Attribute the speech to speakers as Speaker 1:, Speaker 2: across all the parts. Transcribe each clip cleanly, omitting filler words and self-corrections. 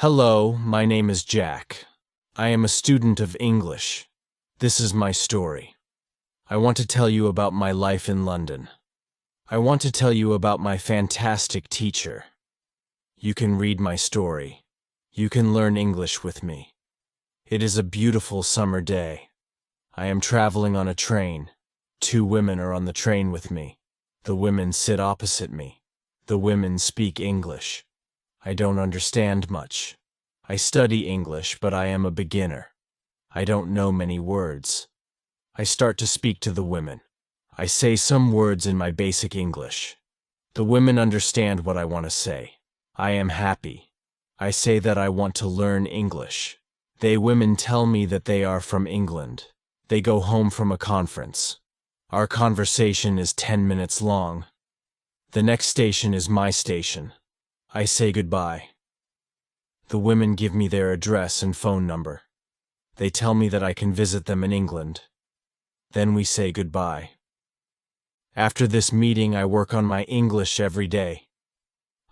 Speaker 1: Hello, my name is Jack. I am a student of English. This is my story. I want to tell you about my life in London. I want to tell you about my fantastic teacher. You can read my story. You can learn English with me. It is a beautiful summer day. I am traveling on a train. 2 women are on the train with me. The women sit opposite me. The women speak English. I don't understand much. I study English, but I am a beginner. I don't know many words. I start to speak to the women. I say some words in my basic English. The women understand what I want to say. I am happy. I say that I want to learn English. They women tell me that they are from England. They go home from a conference. Our conversation is 10 minutes long. The next station is my station. I say goodbye. The women give me their address and phone number. They tell me that I can visit them in England. Then we say goodbye. After this meeting, I work on my English every day.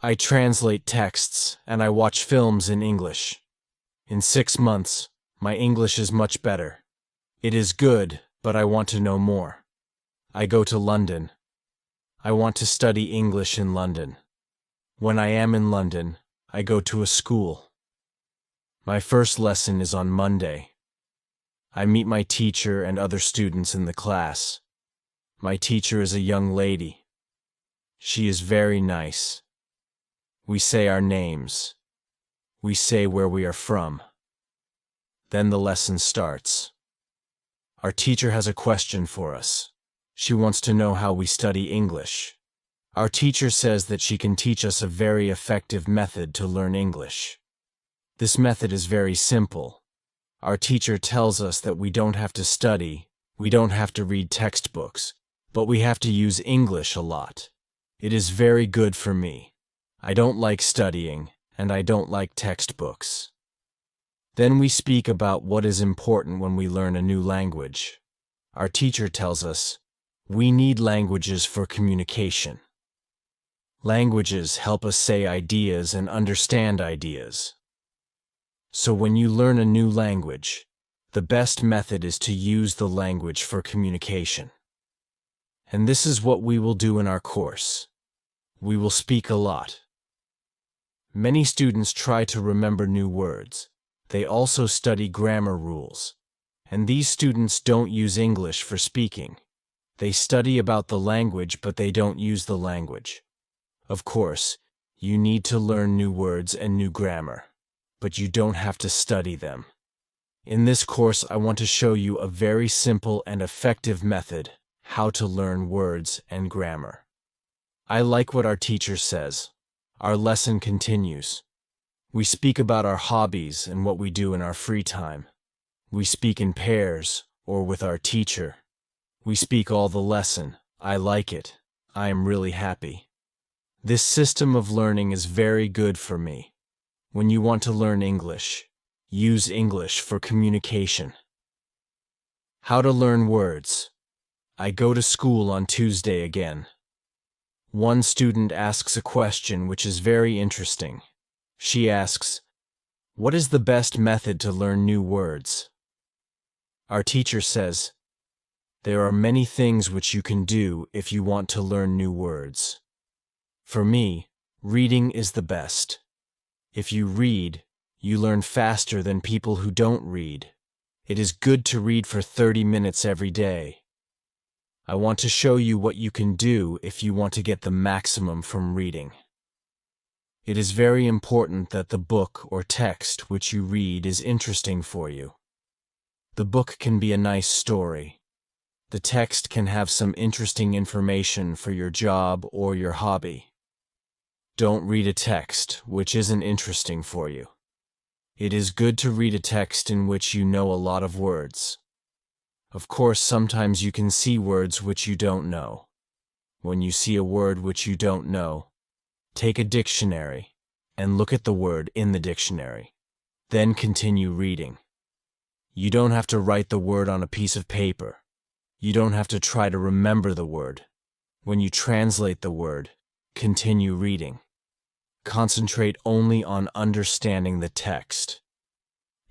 Speaker 1: I translate texts and I watch films in English. In 6 months, my English is much better. It is good, but I want to know more. I go to London. I want to study English in London. When I am in London, I go to a school. My first lesson is on Monday. I meet my teacher and other students in the class. My teacher is a young lady. She is very nice. We say our names. We say where we are from. Then the lesson starts. Our teacher has a question for us. She wants to know how we study English. Our teacher says that she can teach us a very effective method to learn English. This method is very simple. Our teacher tells us that we don't have to study, we don't have to read textbooks, but we have to use English a lot. It is very good for me. I don't like studying, and I don't like textbooks. Then we speak about what is important when we learn a new language. Our teacher tells us, we need languages for communication. Languages help us say ideas and understand ideas. So when you learn a new language, the best method is to use the language for communication. And this is what we will do in our course. We will speak a lot. Many students try to remember new words. They also study grammar rules. And these students don't use English for speaking. They study about the language, but they don't use the language. Of course, you need to learn new words and new grammar, but you don't have to study them. In this course, I want to show you a very simple and effective method how to learn words and grammar. I like what our teacher says. Our lesson continues. We speak about our hobbies and what we do in our free time. We speak in pairs or with our teacher. We speak all the lesson. I like it. I am really happy. This system of learning is very good for me. When you want to learn English, use English for communication. How to learn words. I go to school on Tuesday again. One student asks a question which is very interesting. She asks, what is the best method to learn new words? Our teacher says, there are many things which you can do if you want to learn new words. For me, reading is the best. If you read, you learn faster than people who don't read. It is good to read for 30 minutes every day. I want to show you what you can do if you want to get the maximum from reading. It is very important that the book or text which you read is interesting for you. The book can be a nice story. The text can have some interesting information for your job or your hobby. Don't read a text which isn't interesting for you. It is good to read a text in which you know a lot of words. Of course, sometimes you can see words which you don't know. When you see a word which you don't know, take a dictionary and look at the word in the dictionary. Then continue reading. You don't have to write the word on a piece of paper. You don't have to try to remember the word. When you translate the word, continue reading. Concentrate only on understanding the text.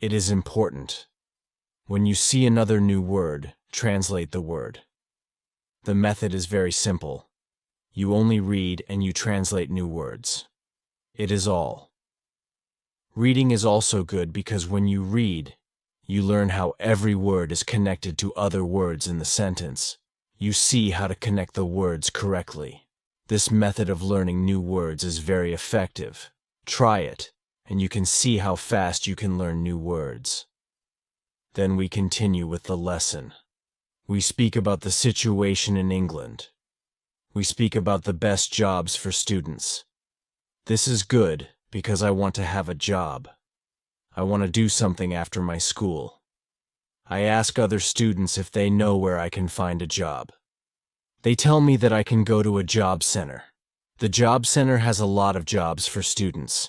Speaker 1: It is important. When you see another new word, translate the word. The method is very simple. You only read and you translate new words. It is all. Reading is also good because when you read, you learn how every word is connected to other words in the sentence. You see how to connect the words correctly. This method of learning new words is very effective. Try it, and you can see how fast you can learn new words. Then we continue with the lesson. We speak about the situation in England. We speak about the best jobs for students. This is good because I want to have a job. I want to do something after my school. I ask other students if they know where I can find a job. They tell me that I can go to a job center. The job center has a lot of jobs for students.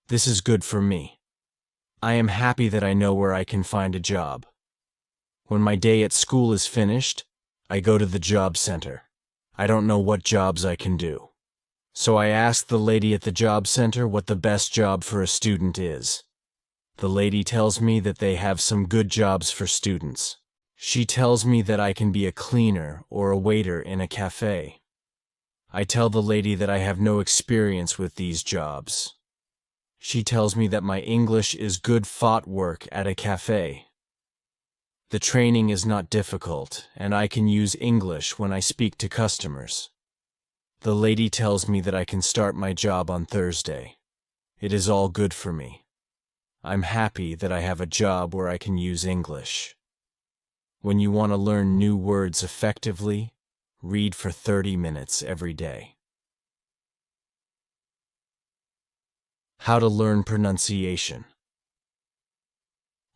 Speaker 1: This is good for me. I am happy that I know where I can find a job. When my day at school is finished, I go to the job center. I don't know what jobs I can do. So I ask the lady at the job center what the best job for a student is. The lady tells me that they have some good jobs for students. She tells me that I can be a cleaner or a waiter in a cafe. I tell the lady that I have no experience with these jobs. She tells me that my English is good fought work at a cafe. The training is not difficult, and I can use English when I speak to customers. The lady tells me that I can start my job on Thursday. It is all good for me. I'm happy that I have a job where I can use English. When you want to learn new words effectively, read for 30 minutes every day. How to learn pronunciation.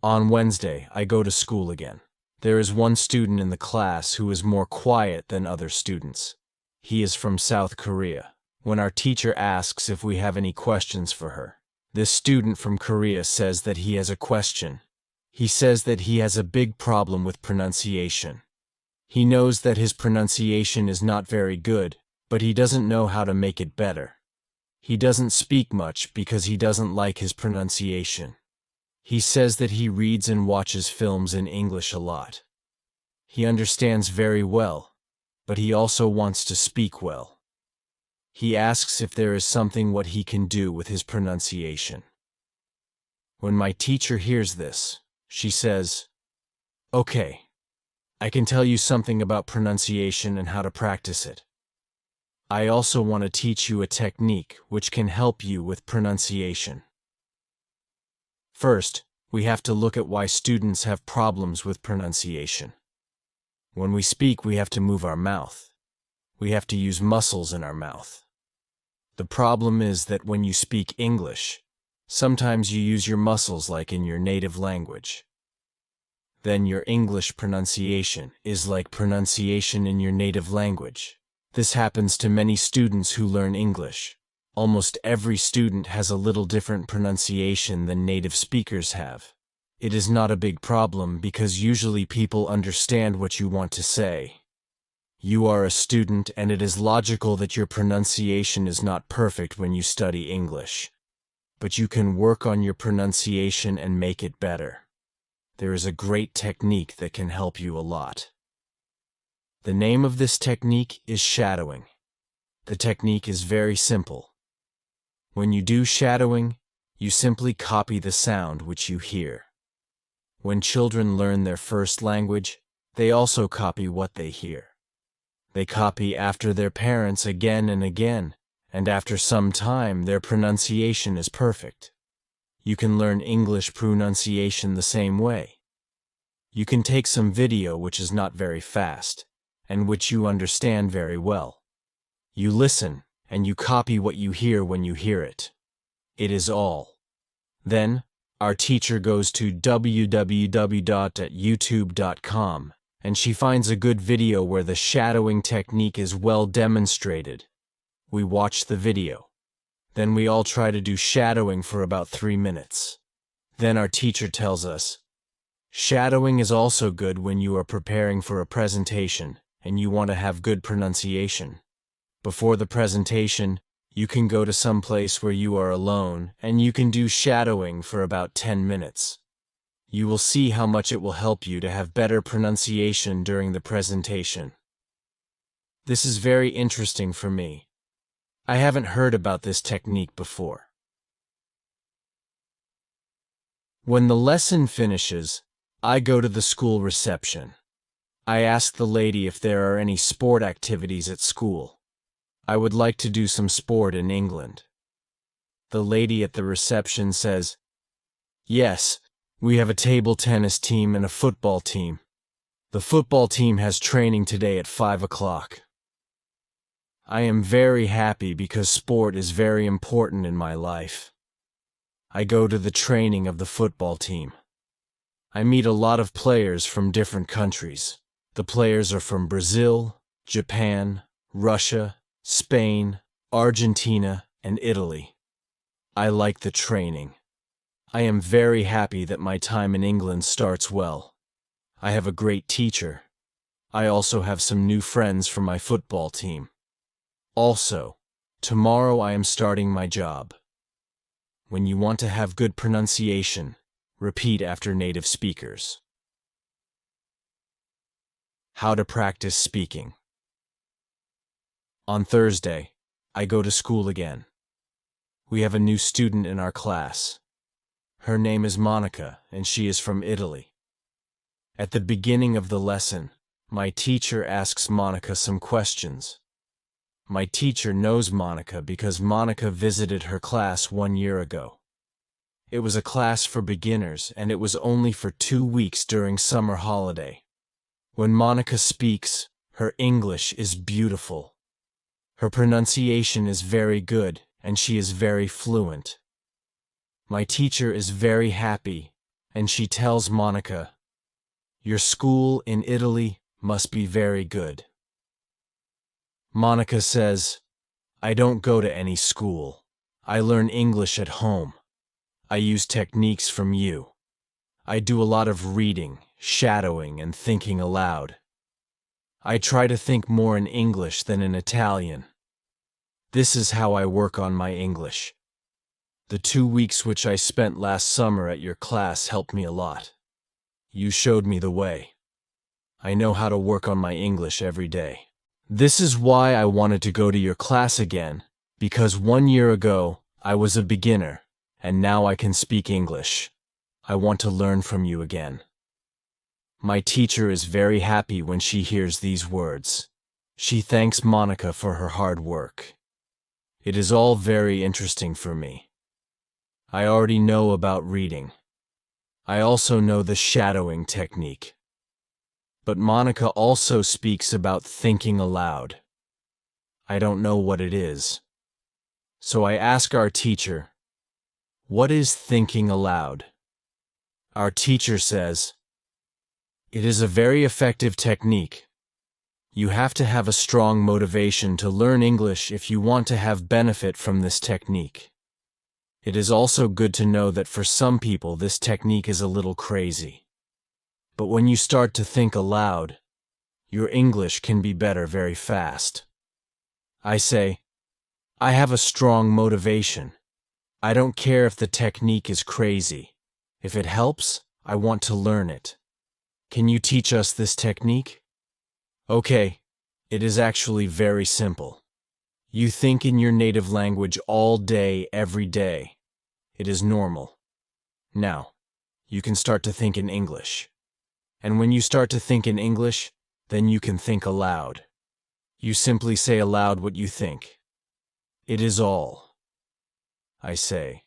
Speaker 1: On Wednesday, I go to school again. There is one student in the class who is more quiet than other students. He is from South Korea. When our teacher asks if we have any questions for her, this student from Korea says that he has a question. He says that he has a big problem with pronunciation. He knows that his pronunciation is not very good, but he doesn't know how to make it better. He doesn't speak much because he doesn't like his pronunciation. He says that he reads and watches films in English a lot. He understands very well, but he also wants to speak well. He asks if there is something what he can do with his pronunciation. When my teacher hears this, she says, "Okay, I can tell you something about pronunciation and how to practice it. I also want to teach you a technique which can help you with pronunciation." First, we have to look at why students have problems with pronunciation. When we speak, we have to move our mouth. We have to use muscles in our mouth. The problem is that when you speak English, sometimes you use your muscles like in your native language. Then your English pronunciation is like pronunciation in your native language. This happens to many students who learn English. Almost every student has a little different pronunciation than native speakers have. It is not a big problem because usually people understand what you want to say. You are a student and it is logical that your pronunciation is not perfect when you study English. But you can work on your pronunciation and make it better. There is a great technique that can help you a lot. The name of this technique is shadowing. The technique is very simple. When you do shadowing, you simply copy the sound which you hear. When children learn their first language, they also copy what they hear. They copy after their parents again and again, and after some time their pronunciation is perfect. You can learn English pronunciation the same way. You can take some video which is not very fast, and which you understand very well. You listen, and you copy what you hear when you hear it. It is all. Then, our teacher goes to www.youtube.com, and she finds a good video where the shadowing technique is well demonstrated. We watch the video. Then we all try to do shadowing for about 3 minutes. Then our teacher tells us, shadowing is also good when you are preparing for a presentation and you want to have good pronunciation. Before the presentation, You can go to some place where you are alone, and you can do shadowing for about 10 minutes. You will see how much it will help you to have better pronunciation during the presentation. This is very interesting for me. I haven't heard about this technique before. When the lesson finishes, I go to the school reception. I ask the lady if there are any sport activities at school. I would like to do some sport in England. The lady at the reception says, "Yes, we have a table tennis team and a football team. The football team has training today at 5 o'clock. I am very happy because sport is very important in my life. I go to the training of the football team. I meet a lot of players from different countries. The players are from Brazil, Japan, Russia, Spain, Argentina, and Italy. I like the training. I am very happy that my time in England starts well. I have a great teacher. I also have some new friends from my football team. Also, tomorrow I am starting my job." When you want to have good pronunciation, repeat after native speakers. How to practice speaking. On Thursday, I go to school again. We have a new student in our class. Her name is Monica, and she is from Italy. At the beginning of the lesson, my teacher asks Monica some questions. My teacher knows Monica because Monica visited her class 1 year ago. It was a class for beginners, and it was only for 2 weeks during summer holiday. When Monica speaks, her English is beautiful. Her pronunciation is very good, and she is very fluent. My teacher is very happy, and she tells Monica, "Your school in Italy must be very good." Monica says, "I don't go to any school. I learn English at home. I use techniques from you. I do a lot of reading, shadowing, and thinking aloud. I try to think more in English than in Italian. This is how I work on my English. The 2 weeks which I spent last summer at your class helped me a lot. You showed me the way. I know how to work on my English every day. This is why I wanted to go to your class again, because 1 year ago, I was a beginner, and now I can speak English. I want to learn from you again." My teacher is very happy when she hears these words. She thanks Monica for her hard work. It is all very interesting for me. I already know about reading. I also know the shadowing technique. But Monica also speaks about thinking aloud. I don't know what it is. So I ask our teacher, "What is thinking aloud?" Our teacher says, "It is a very effective technique. You have to have a strong motivation to learn English if you want to have benefit from this technique. It is also good to know that for some people this technique is a little crazy. But when you start to think aloud, your English can be better very fast." I say, "I have a strong motivation. I don't care if the technique is crazy. If it helps, I want to learn it. Can you teach us this technique?" Okay, it is actually very simple. You think in your native language all day, every day. It is normal. Now, you can start to think in English. And when you start to think in English, then you can think aloud. You simply say aloud what you think. It is all. I say.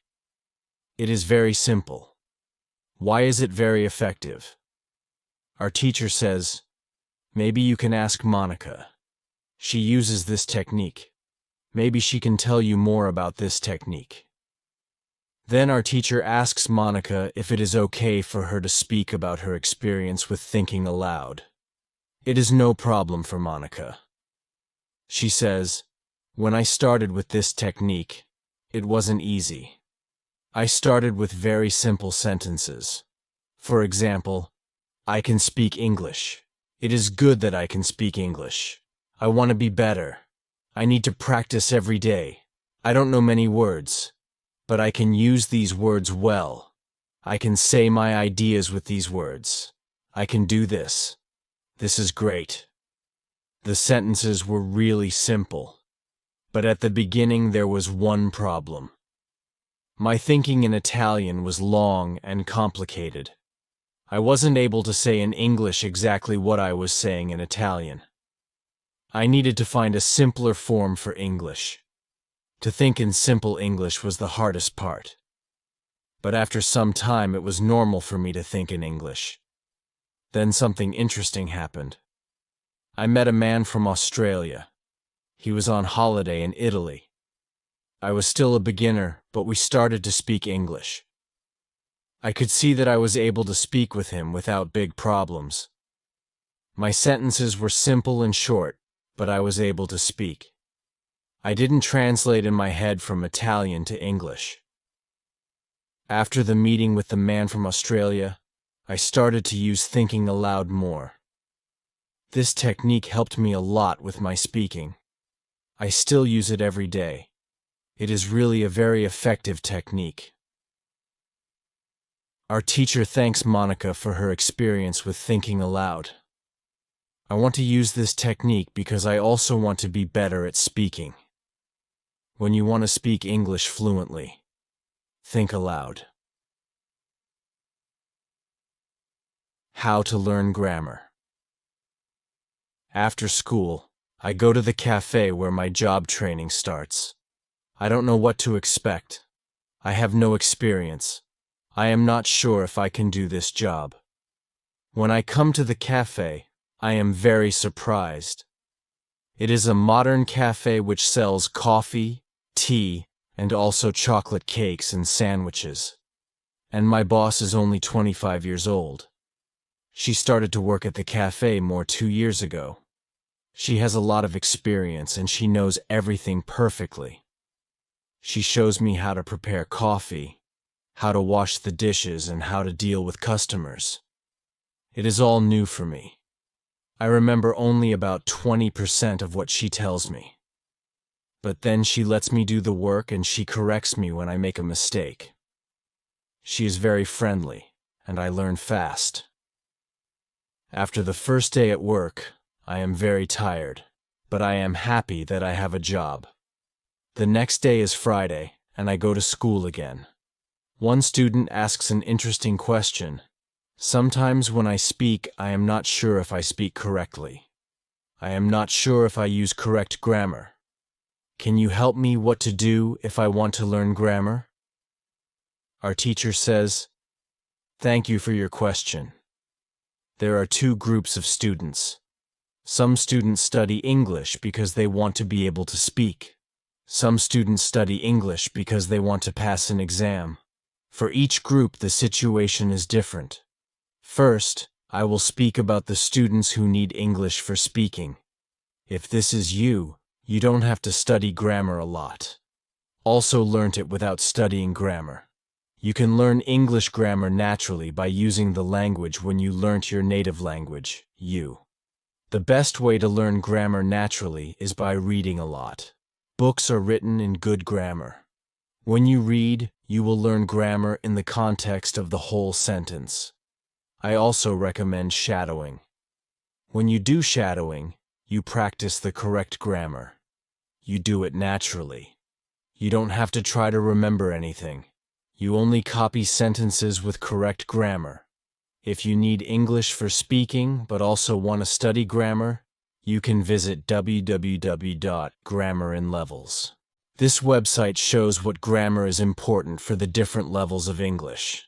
Speaker 1: It is very simple. Why is it very effective? Our teacher says, "Maybe you can ask Monica. She uses this technique. Maybe she can tell you more about this technique." Then our teacher asks Monica if it is okay for her to speak about her experience with thinking aloud. It is no problem for Monica. She says, "When I started with this technique, it wasn't easy. I started with very simple sentences. For example, I can speak English. It is good that I can speak English. I want to be better. I need to practice every day. I don't know many words, but I can use these words well. I can say my ideas with these words. I can do this. This is great. The sentences were really simple, but at the beginning there was one problem. My thinking in Italian was long and complicated. I wasn't able to say in English exactly what I was saying in Italian. I needed to find a simpler form for English. To think in simple English was the hardest part. But after some time it was normal for me to think in English. Then something interesting happened. I met a man from Australia. He was on holiday in Italy. I was still a beginner, but we started to speak English. I could see that I was able to speak with him without big problems. My sentences were simple and short, but I was able to speak. I didn't translate in my head from Italian to English. After the meeting with the man from Australia, I started to use thinking aloud more. This technique helped me a lot with my speaking. I still use it every day. It is really a very effective technique. Our teacher thanks Monica for her experience with thinking aloud. I want to use this technique because I also want to be better at speaking. When you want to speak English fluently, think aloud. How to learn grammar. After school, I go to the cafe where my job training starts. I don't know what to expect. I have no experience. I am not sure if I can do this job. When I come to the cafe, I am very surprised. It is a modern cafe which sells coffee, tea, and also chocolate cakes and sandwiches. And my boss is only 25 years old. She started to work at the cafe 2 years ago. She has a lot of experience and she knows everything perfectly. She shows me how to prepare coffee, how to wash the dishes, and how to deal with customers. It is all new for me. I remember only about 20% of what she tells me. But then she lets me do the work and she corrects me when I make a mistake. She is very friendly, and I learn fast. After the first day at work, I am very tired, but I am happy that I have a job. The next day is Friday, and I go to school again. One student asks an interesting question. Sometimes when I speak, I am not sure if I speak correctly. I am not sure if I use correct grammar. Can you help me what to do if I want to learn grammar? Our teacher says, "Thank you for your question." There are two groups of students. Some students study English because they want to be able to speak. Some students study English because they want to pass an exam. For each group, the situation is different. First, I will speak about the students who need English for speaking. If this is you, you don't have to study grammar a lot. Also learnt it without studying grammar. You can learn English grammar naturally by using the language when you learnt your native language, you. The best way to learn grammar naturally is by reading a lot. Books are written in good grammar. When you read, you will learn grammar in the context of the whole sentence. I also recommend shadowing. When you do shadowing, you practice the correct grammar. You do it naturally. You don't have to try to remember anything. You only copy sentences with correct grammar. If you need English for speaking but also want to study grammar, you can visit www.grammarinlevels. This website shows what grammar is important for the different levels of English.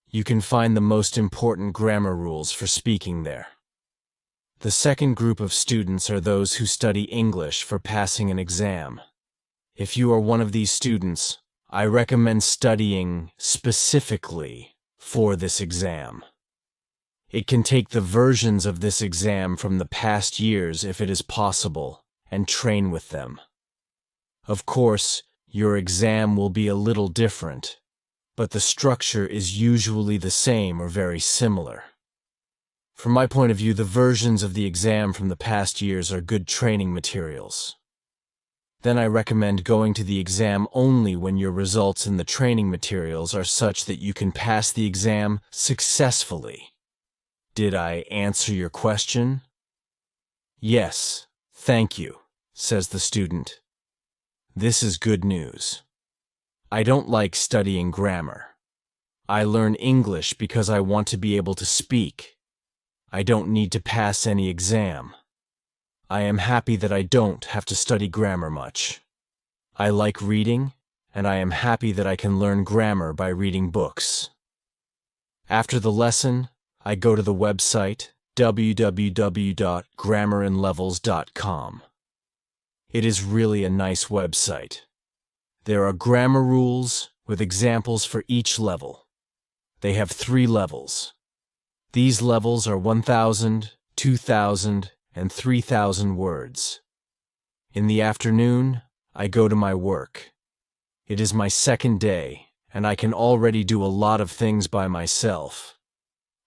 Speaker 1: You can find the most important grammar rules for speaking there. The second group of students are those who study English for passing an exam. If you are one of these students, I recommend studying specifically for this exam. It can take the versions of this exam from the past years if it is possible, and train with them. Of course, your exam will be a little different, but the structure is usually the same or very similar. From my point of view, the versions of the exam from the past years are good training materials. Then I recommend going to the exam only when your results in the training materials are such that you can pass the exam successfully. Did I answer your question? Yes, thank you, says the student. This is good news. I don't like studying grammar. I learn English because I want to be able to speak. I don't need to pass any exam. I am happy that I don't have to study grammar much. I like reading, and I am happy that I can learn grammar by reading books. After the lesson, I go to the website www.grammarinlevels.com. It is really a nice website. There are grammar rules with examples for each level. They have 3 levels. These levels are 1,000, 2,000, and 3,000 words. In the afternoon, I go to my work. It is my second day, and I can already do a lot of things by myself.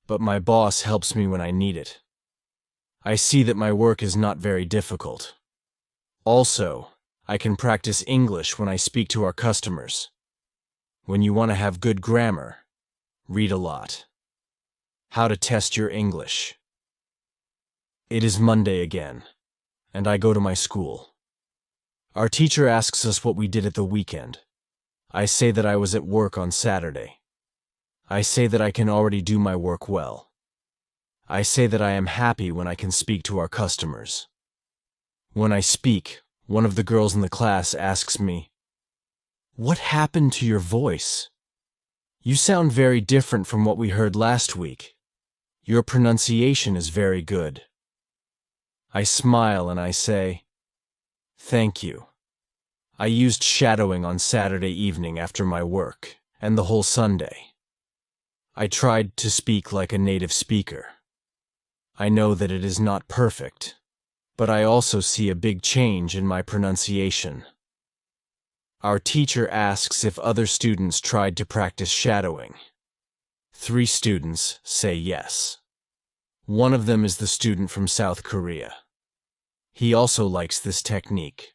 Speaker 1: But my boss helps me when I need it. I see that my work is not very difficult. Also, I can practice English when I speak to our customers. When you want to have good grammar, read a lot. How to test your English. It is Monday again, and I go to my school. Our teacher asks us what we did at the weekend. I say that I was at work on Saturday. I say that I can already do my work well. I say that I am happy when I can speak to our customers. When I speak, one of the girls in the class asks me, "What happened to your voice? You sound very different from what we heard last week. Your pronunciation is very good." I smile and I say, "Thank you. I used shadowing on Saturday evening after my work, and the whole Sunday. I tried to speak like a native speaker. I know that it is not perfect, but I also see a big change in my pronunciation." Our teacher asks if other students tried to practice shadowing. 3 students say yes. One of them is the student from South Korea. He also likes this technique.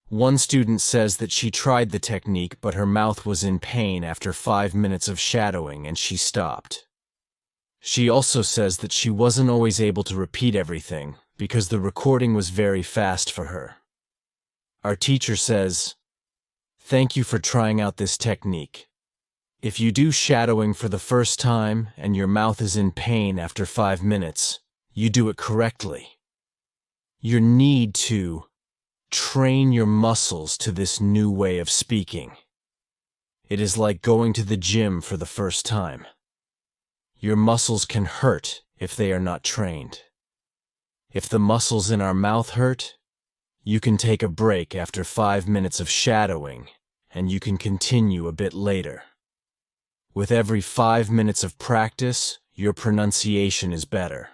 Speaker 1: One student says that she tried the technique, but her mouth was in pain after 5 minutes of shadowing and she stopped. She also says that she wasn't always able to repeat everything because the recording was very fast for her. Our teacher says, "Thank you for trying out this technique. If you do shadowing for the first time and your mouth is in pain after 5 minutes, you do it correctly. You need to train your muscles to this new way of speaking. It is like going to the gym for the first time. Your muscles can hurt if they are not trained. If the muscles in our mouth hurt, you can take a break after 5 minutes of shadowing, and you can continue a bit later. With every 5 minutes of practice, your pronunciation is better."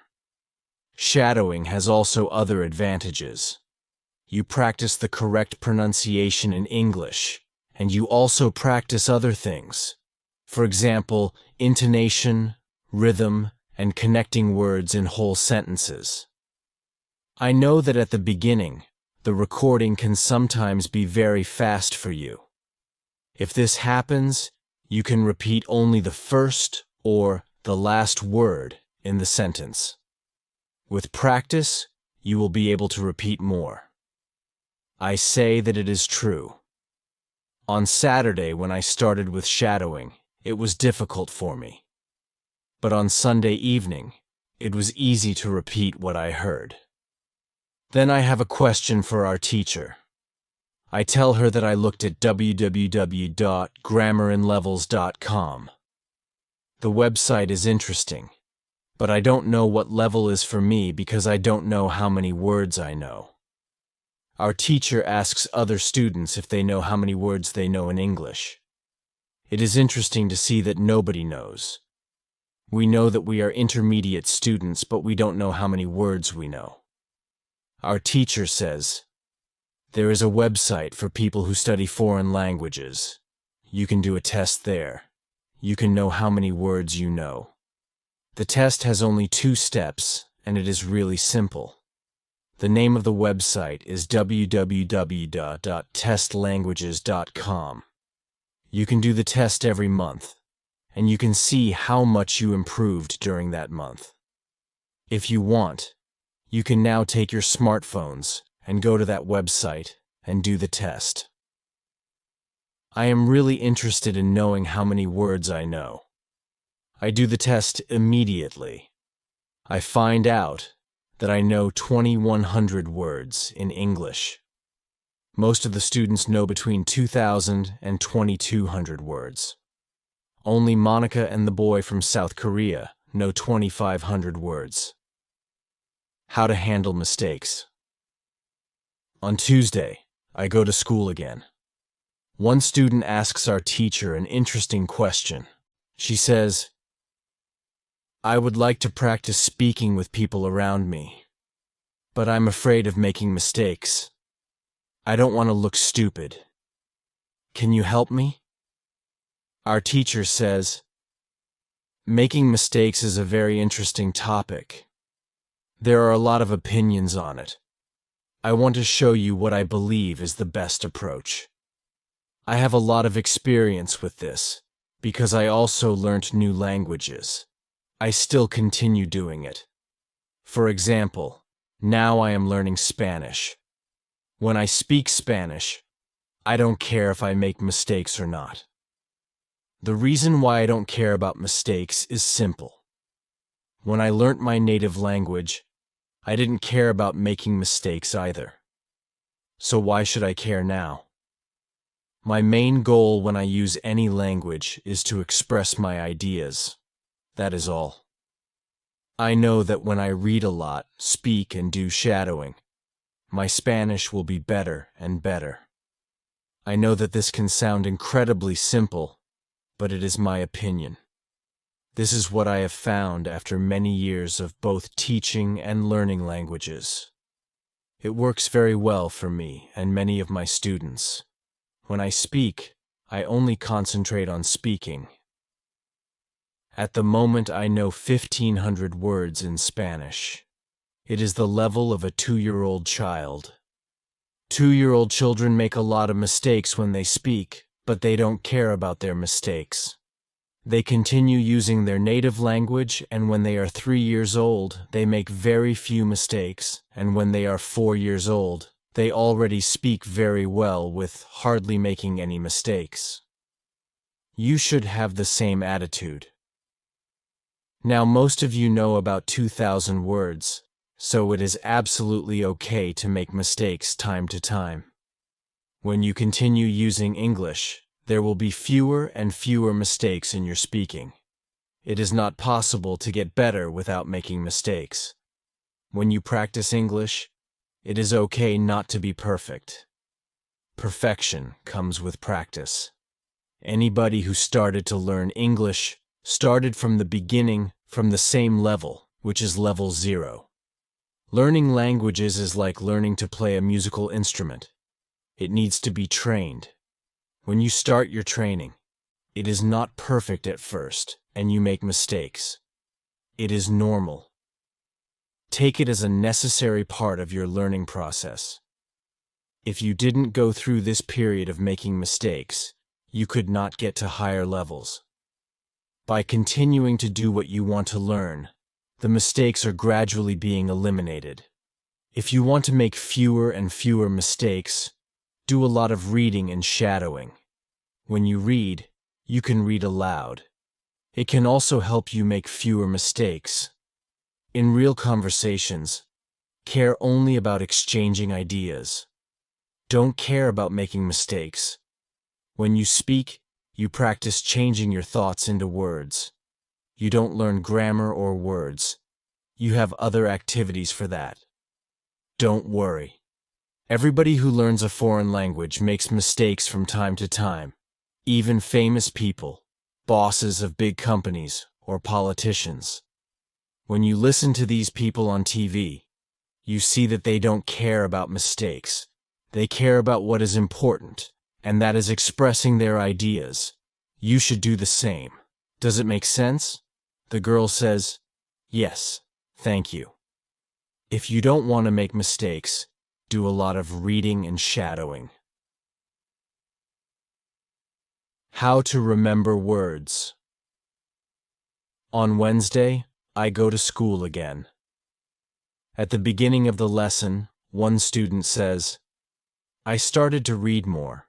Speaker 1: Shadowing has also other advantages. You practice the correct pronunciation in English, and you also practice other things. For example, intonation, rhythm, and connecting words in whole sentences. I know that at the beginning, the recording can sometimes be very fast for you. If this happens, you can repeat only the first or the last word in the sentence. With practice, you will be able to repeat more. I say that it is true. On Saturday, when I started with shadowing, it was difficult for me. But on Sunday evening, it was easy to repeat what I heard. Then I have a question for our teacher. I tell her that I looked at www.grammarinlevels.com. The website is interesting, but I don't know what level is for me because I don't know how many words I know. Our teacher asks other students if they know how many words they know in English. It is interesting to see that nobody knows. We know that we are intermediate students, but we don't know how many words we know. Our teacher says, "There is a website for people who study foreign languages. You can do a test there. You can know how many words you know. The test has only 2 steps, and it is really simple. The name of the website is www.testlanguages.com. You can do the test every month, and you can see how much you improved during that month. If you want, you can now take your smartphones and go to that website and do the test. I am really interested in knowing how many words I know. I do the test immediately. I find out that I know 2,100 words in English. Most of the students know between 2,000 and 2,200 words. Only Monica and the boy from South Korea know 2,500 words. How to handle mistakes. On Tuesday, I go to school again. One student asks our teacher an interesting question. She says, "I would like to practice speaking with people around me, but I'm afraid of making mistakes. I don't want to look stupid. Can you help me?" Our teacher says, "Making mistakes is a very interesting topic. There are a lot of opinions on it. I want to show you what I believe is the best approach. I have a lot of experience with this, because I also learnt new languages. I still continue doing it. For example, now I am learning Spanish. When I speak Spanish, I don't care if I make mistakes or not. The reason why I don't care about mistakes is simple. When I learnt my native language, I didn't care about making mistakes either. So why should I care now? My main goal when I use any language is to express my ideas. That is all. I know that when I read a lot, speak, and do shadowing, my Spanish will be better and better. I know that this can sound incredibly simple, but it is my opinion. This is what I have found after many years of both teaching and learning languages. It works very well for me and many of my students. When I speak, I only concentrate on speaking. At the moment, I know 1,500 words in Spanish. It is the level of a 2-year-old child. 2-year-old children make a lot of mistakes when they speak, but they don't care about their mistakes. They continue using their native language, and when they are 3 years old, they make very few mistakes, and when they are 4 years old, they already speak very well with hardly making any mistakes. You should have the same attitude. Now, most of you know about 2,000 words, so it is absolutely okay to make mistakes time to time. When you continue using English, there will be fewer and fewer mistakes in your speaking. It is not possible to get better without making mistakes. When you practice English, it is okay not to be perfect. Perfection comes with practice. Anybody who started to learn English started from the beginning, from the same level, which is level 0. Learning languages is like learning to play a musical instrument. It needs to be trained. When you start your training, it is not perfect at first, and you make mistakes. It is normal. Take it as a necessary part of your learning process. If you didn't go through this period of making mistakes, you could not get to higher levels. By continuing to do what you want to learn, the mistakes are gradually being eliminated. If you want to make fewer and fewer mistakes, do a lot of reading and shadowing. When you read, you can read aloud. It can also help you make fewer mistakes. In real conversations, care only about exchanging ideas. Don't care about making mistakes. When you speak, you practice changing your thoughts into words. You don't learn grammar or words. You have other activities for that. Don't worry. Everybody who learns a foreign language makes mistakes from time to time. Even famous people, bosses of big companies, or politicians. When you listen to these people on TV, you see that they don't care about mistakes. They care about what is important, and that is expressing their ideas. You should do the same. Does it make sense? The girl says, "Yes, thank you." If you don't want to make mistakes, do a lot of reading and shadowing. How to remember words. On Wednesday, I go to school again. At the beginning of the lesson, one student says, "I started to read more.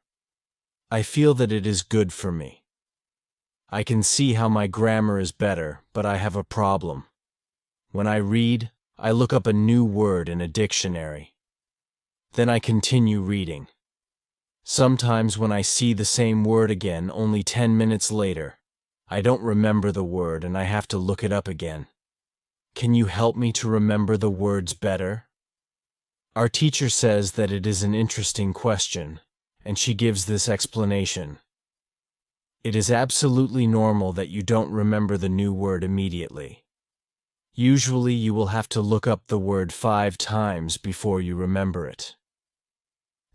Speaker 1: I feel that it is good for me. I can see how my grammar is better, but I have a problem. When I read, I look up a new word in a dictionary. Then I continue reading. Sometimes when I see the same word again only 10 minutes later, I don't remember the word and I have to look it up again. Can you help me to remember the words better?" Our teacher says that it is an interesting question, and she gives this explanation. It is absolutely normal that you don't remember the new word immediately. Usually you will have to look up the word 5 times before you remember it.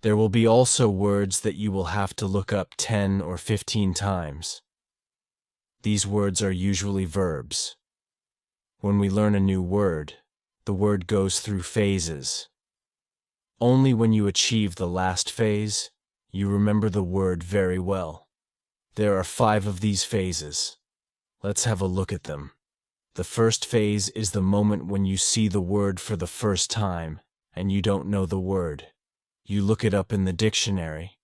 Speaker 1: There will be also words that you will have to look up 10 or 15 times. These words are usually verbs. When we learn a new word, the word goes through phases. Only when you achieve the last phase, you remember the word very well. There are 5 of these phases. Let's have a look at them. The first phase is the moment when you see the word for the first time and you don't know the word. You look it up in the dictionary.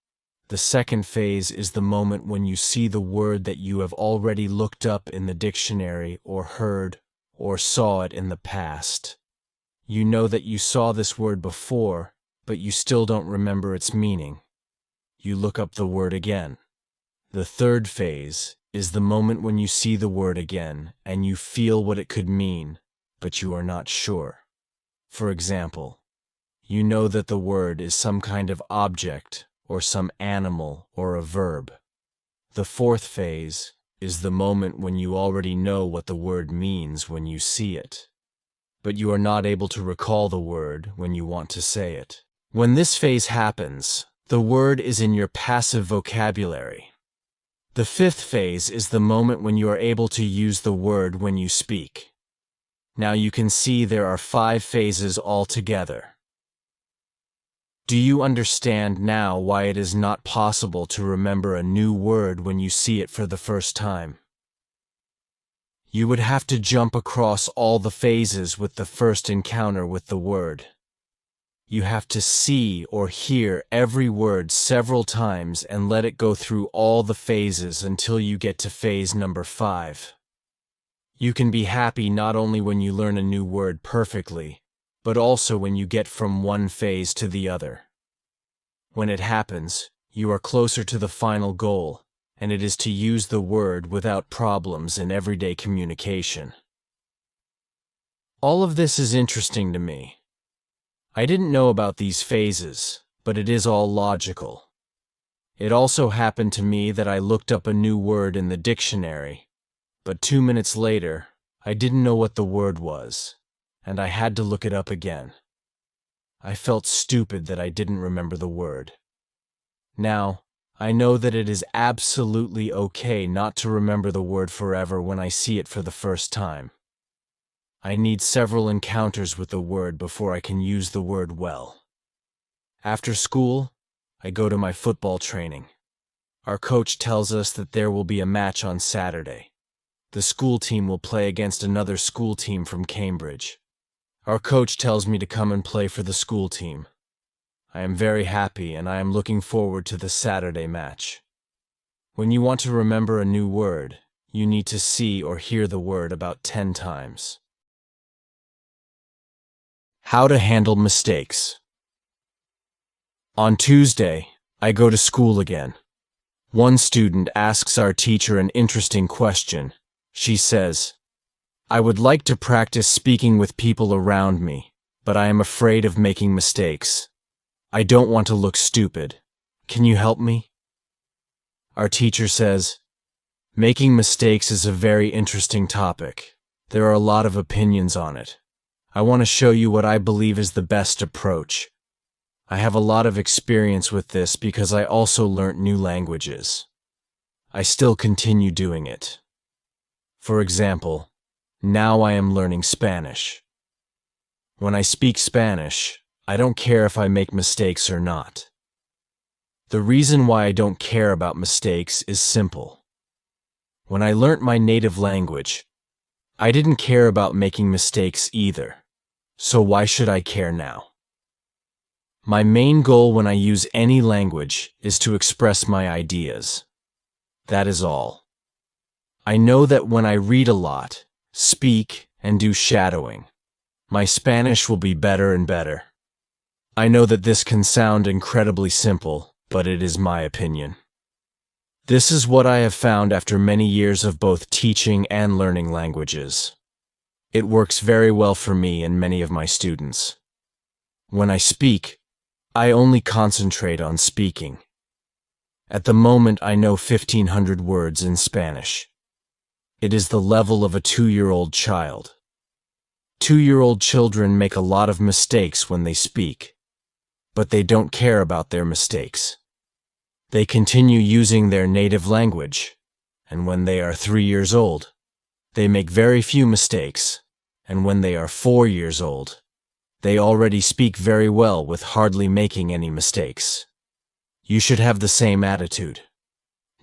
Speaker 1: The second phase is the moment when you see the word that you have already looked up in the dictionary or heard or saw it in the past. You know that you saw this word before, but you still don't remember its meaning. You look up the word again. The third phase is the moment when you see the word again and you feel what it could mean, but you are not sure. For example, you know that the word is some kind of object or some animal or a verb. The fourth phase is the moment when you already know what the word means when you see it, but you are not able to recall the word when you want to say it. When this phase happens, the word is in your passive vocabulary. The fifth phase is the moment when you are able to use the word when you speak. Now you can see there are 5 phases altogether. Do you understand now why it is not possible to remember a new word when you see it for the first time? You would have to jump across all the phases with the first encounter with the word. You have to see or hear every word several times and let it go through all the phases until you get to phase number 5. You can be happy not only when you learn a new word perfectly, but also when you get from one phase to the other. When it happens, you are closer to the final goal, and it is to use the word without problems in everyday communication. All of this is interesting to me. I didn't know about these phases, but it is all logical. It also happened to me that I looked up a new word in the dictionary, but 2 minutes later, I didn't know what the word was, and I had to look it up again. I felt stupid that I didn't remember the word. Now, I know that it is absolutely okay not to remember the word forever when I see it for the first time. I need several encounters with the word before I can use the word well. After school, I go to my football training. Our coach tells us that there will be a match on Saturday. The school team will play against another school team from Cambridge. Our coach tells me to come and play for the school team. I am very happy and I am looking forward to the Saturday match. When you want to remember a new word, you need to see or hear the word about 10 times. How to handle mistakes. On Tuesday, I go to school again. One student asks our teacher an interesting question. She says, "I would like to practice speaking with people around me, but I am afraid of making mistakes. I don't want to look stupid. Can you help me?" Our teacher says, "Making mistakes is a very interesting topic. There are a lot of opinions on it. I want to show you what I believe is the best approach. I have a lot of experience with this because I also learnt new languages. I still continue doing it. For example, now I am learning Spanish. When I speak Spanish, I don't care if I make mistakes or not. The reason why I don't care about mistakes is simple. When I learnt my native language, I didn't care about making mistakes either. So why should I care now? My main goal when I use any language is to express my ideas. That is all. I know that when I read a lot, speak, and do shadowing, my Spanish will be better and better. I know that this can sound incredibly simple, but it is my opinion. This is what I have found after many years of both teaching and learning languages. It works very well for me and many of my students. When I speak, I only concentrate on speaking. At the moment, I know 1,500 words in Spanish. It is the level of a 2-year-old child. 2-year-old children make a lot of mistakes when they speak, but they don't care about their mistakes. They continue using their native language, and when they are 3 years old, they make very few mistakes, and when they are 4 years old, they already speak very well with hardly making any mistakes. You should have the same attitude.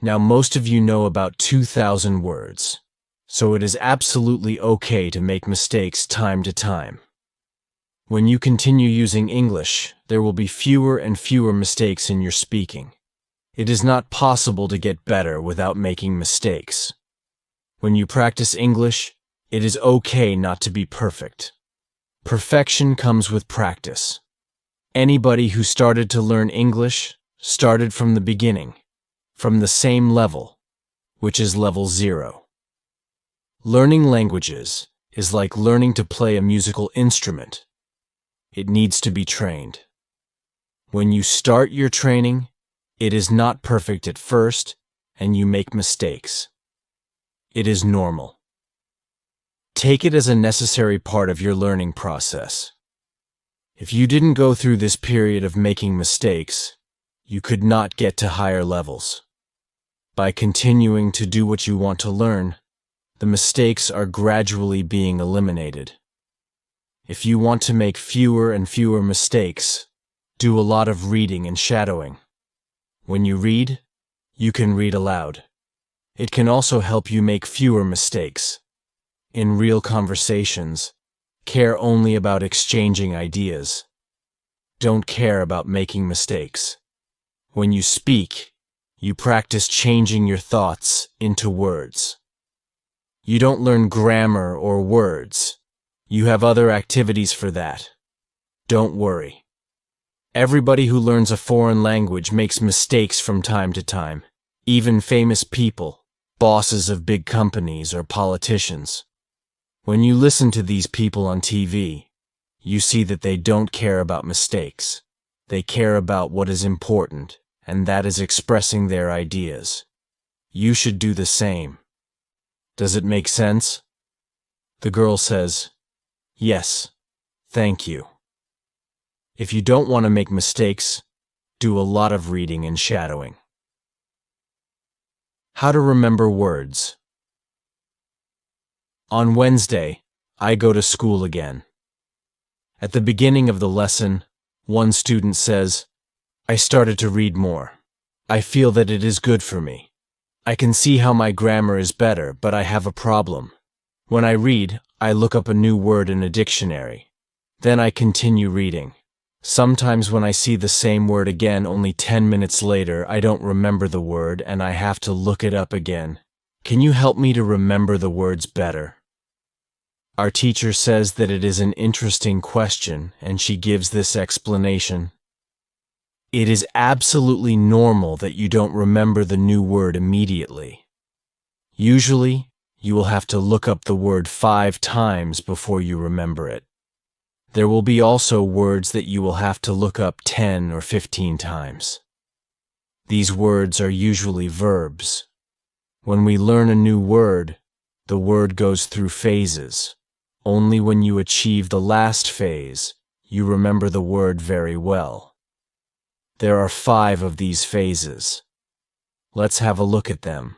Speaker 1: Now, most of you know about 2,000 words, so it is absolutely okay to make mistakes time to time. When you continue using English, there will be fewer and fewer mistakes in your speaking. It is not possible to get better without making mistakes. When you practice English, it is okay not to be perfect. Perfection comes with practice. Anybody who started to learn English started from the beginning, from the same level, which is level 0. Learning languages is like learning to play a musical instrument. It needs to be trained. When you start your training, it is not perfect at first, and you make mistakes. It is normal. Take it as a necessary part of your learning process. If you didn't go through this period of making mistakes, you could not get to higher levels. By continuing to do what you want to learn, the mistakes are gradually being eliminated. If you want to make fewer and fewer mistakes, do a lot of reading and shadowing. When you read, you can read aloud. It can also help you make fewer mistakes. In real conversations, care only about exchanging ideas. Don't care about making mistakes. When you speak, you practice changing your thoughts into words. You don't learn grammar or words. You have other activities for that. Don't worry. Everybody who learns a foreign language makes mistakes from time to time. Even famous people, bosses of big companies or politicians. When you listen to these people on TV, you see that they don't care about mistakes. They care about what is important, and that is expressing their ideas. You should do the same. Does it make sense? The girl says, "Yes, thank you." If you don't want to make mistakes, do a lot of reading and shadowing. How to remember words. On Wednesday, I go to school again. At the beginning of the lesson, one student says, "I started to read more. I feel that it is good for me. I can see how my grammar is better, but I have a problem. When I read, I look up a new word in a dictionary. Then I continue reading. Sometimes when I see the same word again only 10 minutes later, I don't remember the word and I have to look it up again. Can you help me to remember the words better?" Our teacher says that it is an interesting question, and she gives this explanation. It is absolutely normal that you don't remember the new word immediately. Usually, you will have to look up the word 5 times before you remember it. There will be also words that you will have to look up 10 or 15 times. These words are usually verbs. When we learn a new word, the word goes through phases. Only when you achieve the last phase, you remember the word very well. There are 5 of these phases. Let's have a look at them.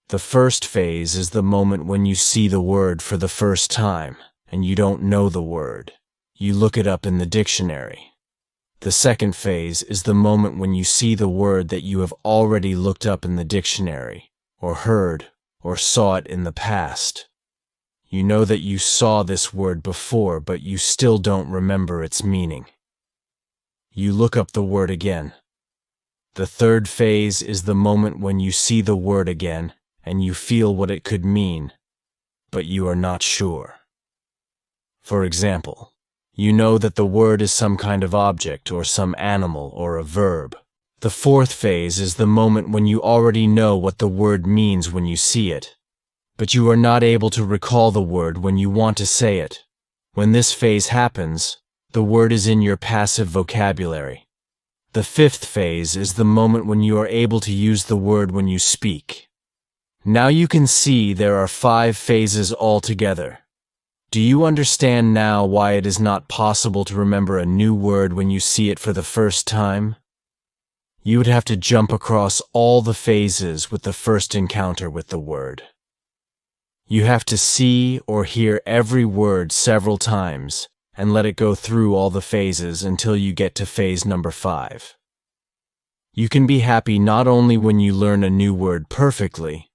Speaker 1: The first phase is the moment when you see the word for the first time and you don't know the word. You look it up in the dictionary. The second phase is the moment when you see the word that you have already looked up in the dictionary, or heard, or saw it in the past. You know that you saw this word before, but you still don't remember its meaning. You look up the word again. The third phase is the moment when you see the word again and you feel what it could mean, but you are not sure. For example, you know that the word is some kind of object or some animal or a verb. The fourth phase is the moment when you already know what the word means when you see it, but you are not able to recall the word when you want to say it. When this phase happens, the word is in your passive vocabulary. The fifth phase is the moment when you are able to use the word when you speak. Now you can see there are 5 phases altogether. Do you understand now why it is not possible to remember a new word when you see it for the first time? You would have to jump across all the phases with the first encounter with the word. You have to see or hear every word several times and let it go through all the phases until you get to phase number 5. You can be happy not only when you learn a new word perfectly,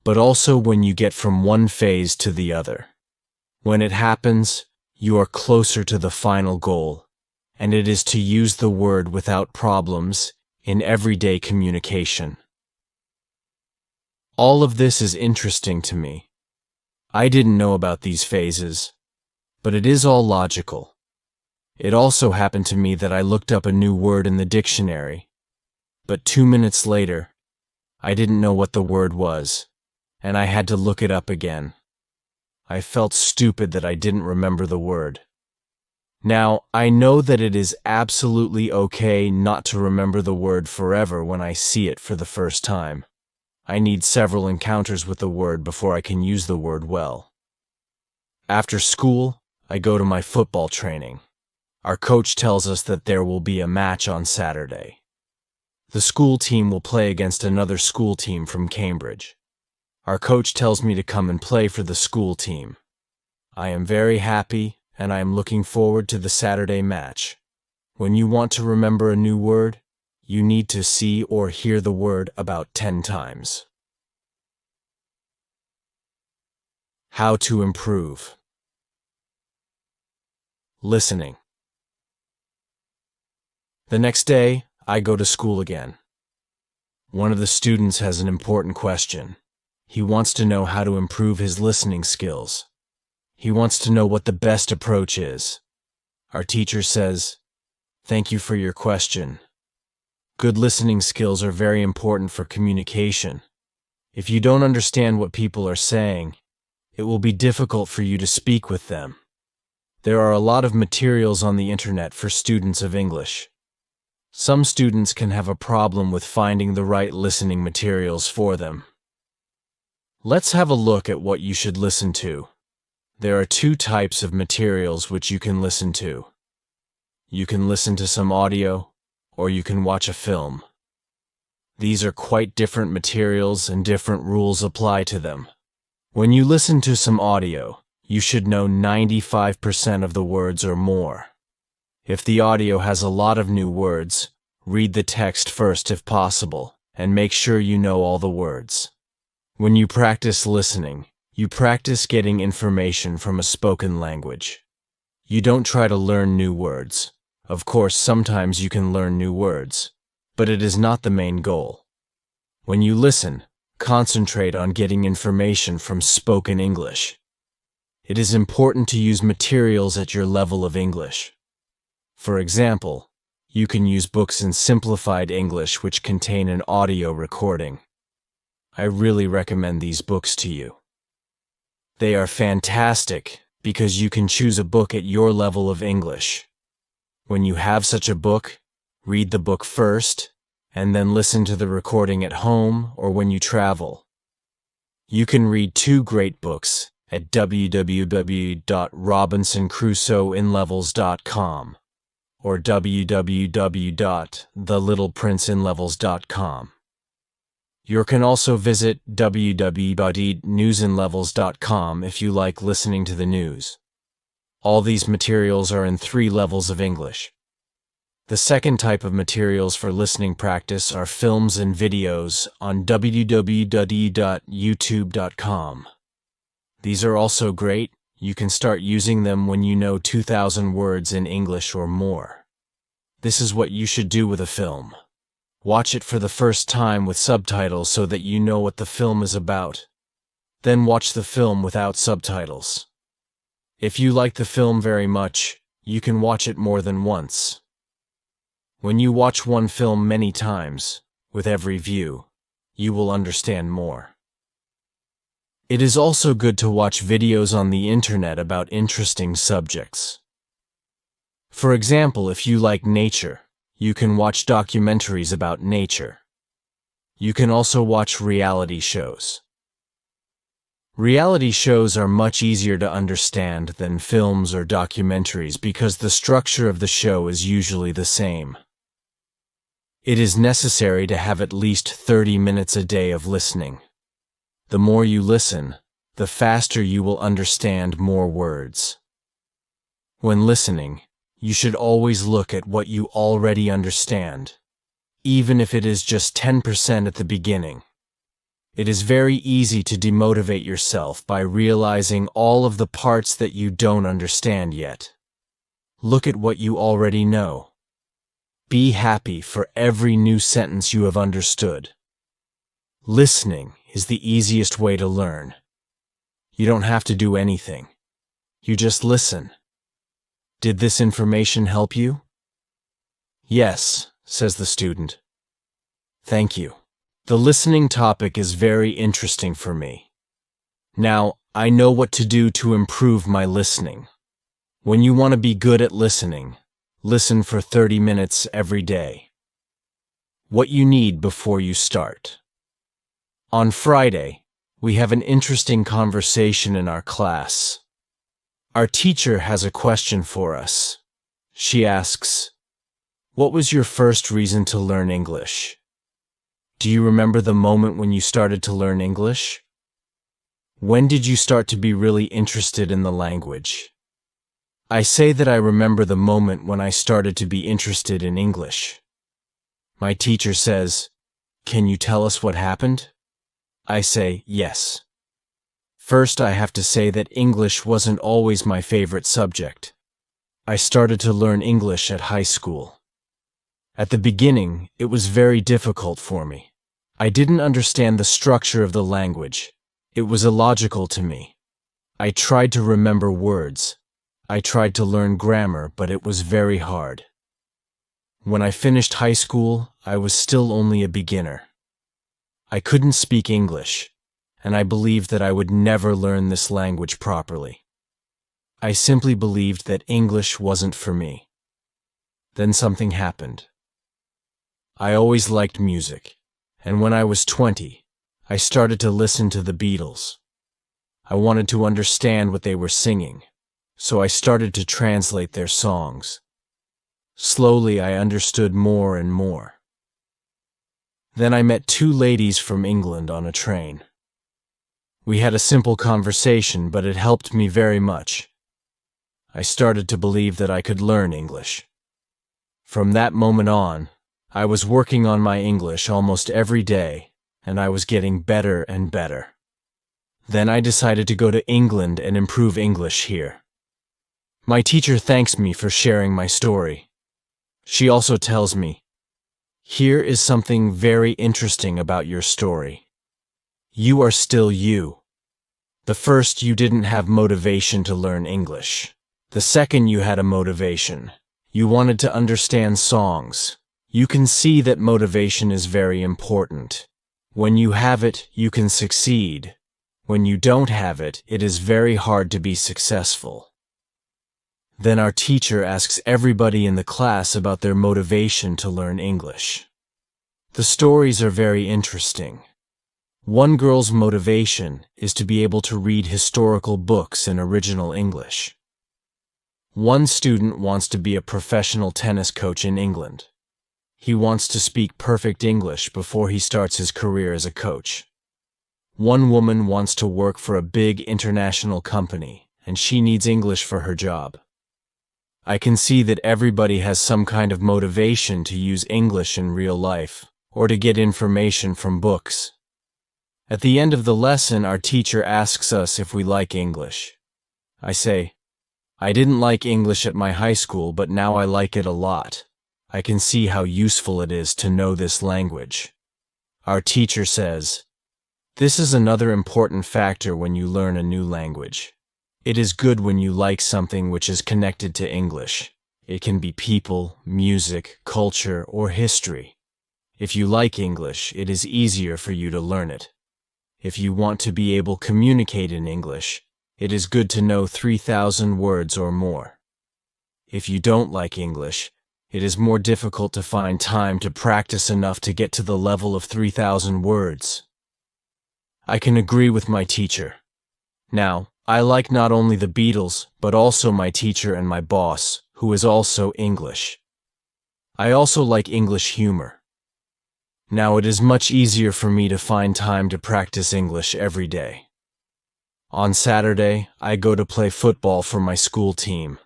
Speaker 1: but also when you get from one phase to the other. When it happens, you are closer to the final goal, and it is to use the word without problems in everyday communication. All of this is interesting to me. I didn't know about these phases, but it is all logical. It also happened to me that I looked up a new word in the dictionary, but 2 minutes later, I didn't know what the word was, and I had to look it up again. I felt stupid that I didn't remember the word. Now, I know that it is absolutely okay not to remember the word forever when I see it for the first time. I need several encounters with the word before I can use the word well. After school, I go to my football training. Our coach tells us that there will be a match on Saturday. The school team will play against another school team from Cambridge. Our coach tells me to come and play for the school team. I am very happy, and I am looking forward to the Saturday match. When you want to remember a new word, you need to see or hear the word about 10 times. How to improve. Listening. The next day, I go to school again. One of the students has an important question. He wants to know how to improve his listening skills. He wants to know what the best approach is. Our teacher says, "Thank you for your question. Good listening skills are very important for communication. If you don't understand what people are saying, it will be difficult for you to speak with them. There are a lot of materials on the internet for students of English. Some students can have a problem with finding the right listening materials for them. Let's have a look at what you should listen to. There are 2 types of materials which you can listen to. You can listen to some audio, or you can watch a film. These are quite different materials and different rules apply to them. When you listen to some audio, you should know 95% of the words or more. If the audio has a lot of new words, read the text first if possible, and make sure you know all the words. When you practice listening, you practice getting information from a spoken language. You don't try to learn new words. Of course, sometimes you can learn new words, but it is not the main goal. When you listen, concentrate on getting information from spoken English. It is important to use materials at your level of English. For example, you can use books in simplified English which contain an audio recording. I really recommend these books to you. They are fantastic because you can choose a book at your level of English. When you have such a book, read the book first, and then listen to the recording at home or when you travel. You can read 2 great books at www.robinsoncrusoeinlevels.com or www.thelittleprinceinlevels.com. You can also visit www.newsinlevels.com if you like listening to the news. All these materials are in 3 levels of English. The second type of materials for listening practice are films and videos on www.youtube.com. These are also great. You can start using them when you know 2,000 words in English or more. This is what you should do with a film. Watch it for the first time with subtitles so that you know what the film is about. Then watch the film without subtitles. If you like the film very much, you can watch it more than once. When you watch one film many times, with every view, you will understand more. It is also good to watch videos on the internet about interesting subjects. For example, if you like nature, you can watch documentaries about nature. You can also watch reality shows. Reality shows are much easier to understand than films or documentaries because the structure of the show is usually the same. It is necessary to have at least 30 minutes a day of listening. The more you listen, the faster you will understand more words. When listening, you should always look at what you already understand, even if it is just 10% at the beginning. It is very easy to demotivate yourself by realizing all of the parts that you don't understand yet. Look at what you already know. Be happy for every new sentence you have understood. Listening is the easiest way to learn. You don't have to do anything. You just listen. Did this information help you? Yes, says the student. Thank you. The listening topic is very interesting for me. Now, I know what to do to improve my listening. When you want to be good at listening, listen for 30 minutes every day. What you need before you start. On Friday, we have an interesting conversation in our class. Our teacher has a question for us. She asks, "What was your first reason to learn English?" Do you remember the moment when you started to learn English? When did you start to be really interested in the language? I say that I remember the moment when I started to be interested in English. My teacher says, "Can you tell us what happened?" I say, yes. First, I have to say that English wasn't always my favorite subject. I started to learn English at high school. At the beginning, it was very difficult for me. I didn't understand the structure of the language. It was illogical to me. I tried to remember words. I tried to learn grammar, but it was very hard. When I finished high school, I was still only a beginner. I couldn't speak English, and I believed that I would never learn this language properly. I simply believed that English wasn't for me. Then something happened. I always liked music, and when I was 20, I started to listen to the Beatles. I wanted to understand what they were singing, so I started to translate their songs. Slowly, I understood more and more. Then I met 2 ladies from England on a train. We had a simple conversation, but it helped me very much. I started to believe that I could learn English. From that moment on, I was working on my English almost every day, and I was getting better and better. Then I decided to go to England and improve English here. My teacher thanks me for sharing my story. She also tells me, "Here is something very interesting about your story. You are still you. The first, you didn't have motivation to learn English. The second, you had a motivation. You wanted to understand songs. You can see that motivation is very important. When you have it, you can succeed. When you don't have it, it is very hard to be successful." Then our teacher asks everybody in the class about their motivation to learn English. The stories are very interesting. One girl's motivation is to be able to read historical books in original English. One student wants to be a professional tennis coach in England. He wants to speak perfect English before he starts his career as a coach. One woman wants to work for a big international company and she needs English for her job. I can see that everybody has some kind of motivation to use English in real life, or to get information from books. At the end of the lesson, our teacher asks us if we like English. I say, I didn't like English at my high school, but now I like it a lot. I can see how useful it is to know this language. Our teacher says, this is another important factor when you learn a new language. It is good when you like something which is connected to English. It can be people, music, culture, or history. If you like English, it is easier for you to learn it. If you want to be able to communicate in English, it is good to know 3,000 words or more. If you don't like English, it is more difficult to find time to practice enough to get to the level of 3,000 words. I can agree with my teacher. Now, I like not only the Beatles, but also my teacher and my boss, who is also English. I also like English humor. Now it is much easier for me to find time to practice English every day. On Saturday, I go to play football for my school team.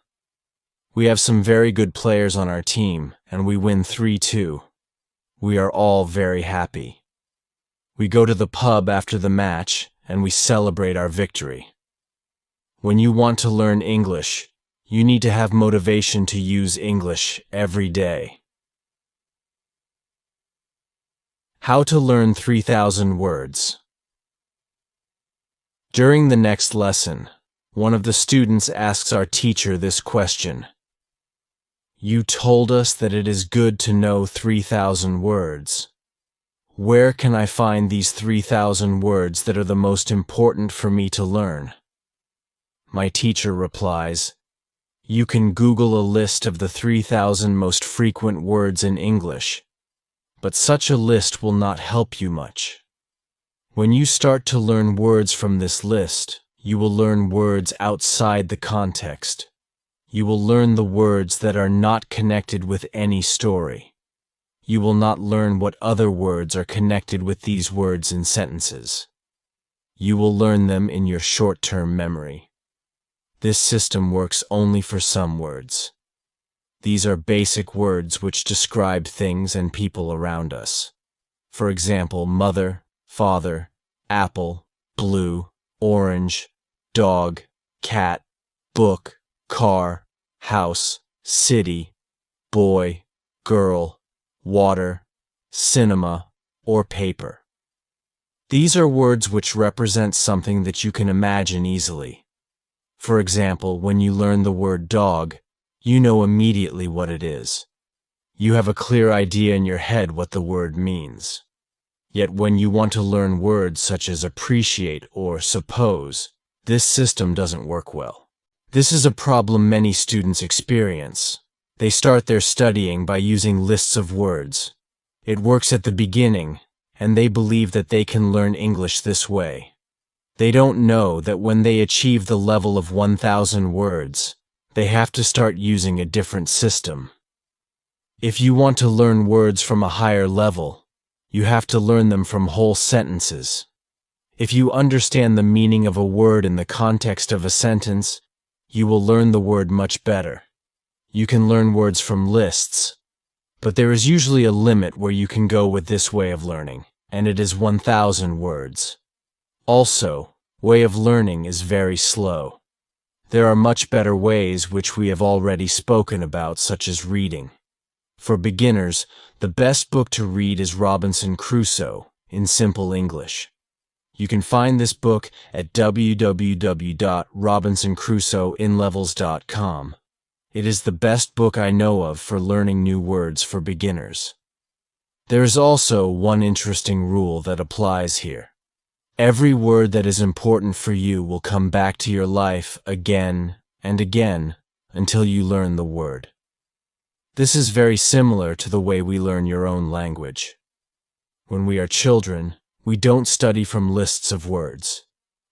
Speaker 1: We have some very good players on our team, and we win 3-2. We are all very happy. We go to the pub after the match, and we celebrate our victory. When you want to learn English, you need to have motivation to use English every day. How to learn 3,000 words. During the next lesson, one of the students asks our teacher this question. You told us that it is good to know 3,000 words. Where can I find these 3,000 words that are the most important for me to learn? My teacher replies, you can Google a list of the 3,000 most frequent words in English, but such a list will not help you much. When you start to learn words from this list, you will learn words outside the context. You will learn the words that are not connected with any story. You will not learn what other words are connected with these words in sentences. You will learn them in your short-term memory. This system works only for some words. These are basic words which describe things and people around us. For example, mother, father, apple, blue, orange, dog, cat, book, car, house, city, boy, girl, water, cinema, or paper. These are words which represent something that you can imagine easily. For example, when you learn the word dog, you know immediately what it is. You have a clear idea in your head what the word means. Yet when you want to learn words such as appreciate or suppose, this system doesn't work well. This is a problem many students experience. They start their studying by using lists of words. It works at the beginning, and they believe that they can learn English this way. They don't know that when they achieve the level of 1,000 words, they have to start using a different system. If you want to learn words from a higher level, you have to learn them from whole sentences. If you understand the meaning of a word in the context of a sentence, you will learn the word much better. You can learn words from lists, but there is usually a limit where you can go with this way of learning, and it is 1,000 words. Also, way of learning is very slow. There are much better ways which we have already spoken about, such as reading. For beginners, the best book to read is Robinson Crusoe, in simple English. You can find this book at www.robinsoncrusoeinlevels.com. It is the best book I know of for learning new words for beginners. There is also one interesting rule that applies here. Every word that is important for you will come back to your life again and again until you learn the word. This is very similar to the way we learn your own language. When we are children, we don't study from lists of words.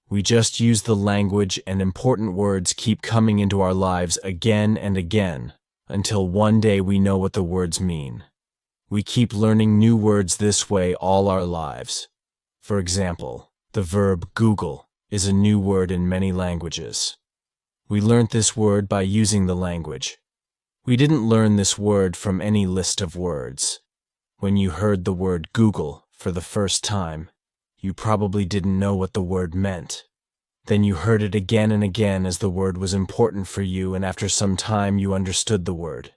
Speaker 1: We just use the language, and important words keep coming into our lives again and again until one day we know what the words mean. We keep learning new words this way all our lives. For example, the verb Google is a new word in many languages. We learnt this word by using the language. We didn't learn this word from any list of words. When you heard the word Google for the first time, you probably didn't know what the word meant. Then you heard it again and again as the word was important for you, and after some time you understood the word.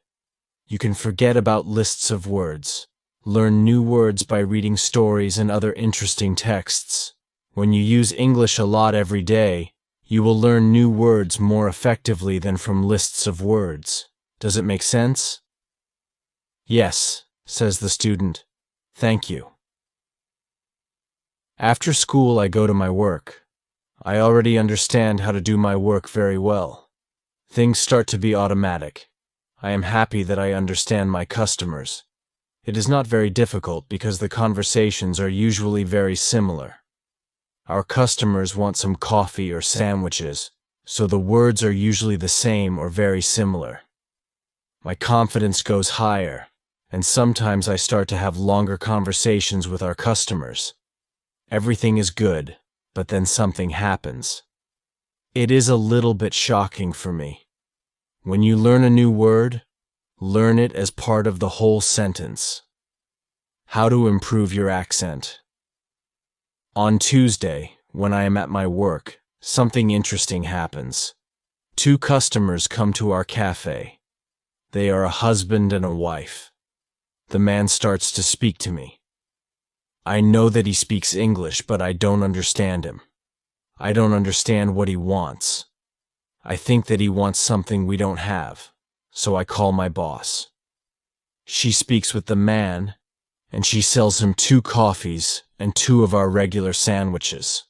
Speaker 1: You can forget about lists of words. Learn new words by reading stories and other interesting texts. When you use English a lot every day, you will learn new words more effectively than from lists of words. Does it make sense? Yes, says the student. Thank you. After school, I go to my work. I already understand how to do my work very well. Things start to be automatic. I am happy that I understand my customers. It is not very difficult because the conversations are usually very similar. Our customers want some coffee or sandwiches, so the words are usually the same or very similar. My confidence goes higher, and sometimes I start to have longer conversations with our customers. Everything is good, but then something happens. It is a little bit shocking for me. When you learn a new word, learn it as part of the whole sentence. How to improve your accent. On Tuesday, when I am at my work, something interesting happens. 2 customers come to our cafe. They are a husband and a wife. The man starts to speak to me. I know that he speaks English, but I don't understand him. I don't understand what he wants. I think that he wants something we don't have, so I call my boss. She speaks with the man, and she sells him 2 coffees and 2 of our regular sandwiches.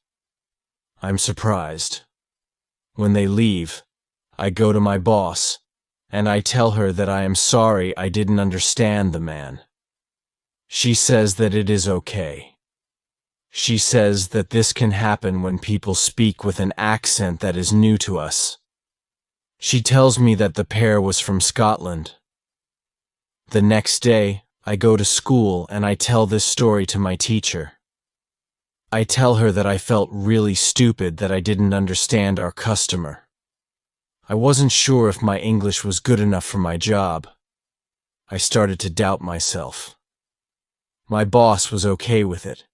Speaker 1: I'm surprised. When they leave, I go to my boss, and I tell her that I am sorry I didn't understand the man. She says that it is okay. She says that this can happen when people speak with an accent that is new to us. She tells me that the pair was from Scotland. The next day, I go to school and I tell this story to my teacher. I tell her that I felt really stupid that I didn't understand our customer. I wasn't sure if my English was good enough for my job. I started to doubt myself. My boss was okay with it,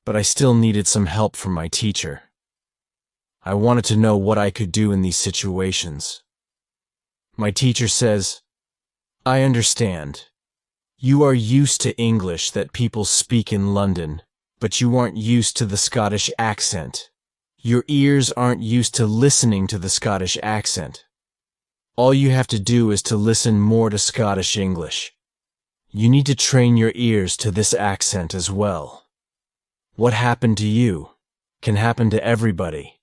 Speaker 1: but I still needed some help from my teacher. I wanted to know what I could do in these situations. My teacher says, I understand. You are used to English that people speak in London, but you aren't used to the Scottish accent. Your ears aren't used to listening to the Scottish accent. All you have to do is to listen more to Scottish English. You need to train your ears to this accent as well. What happened to you can happen to everybody.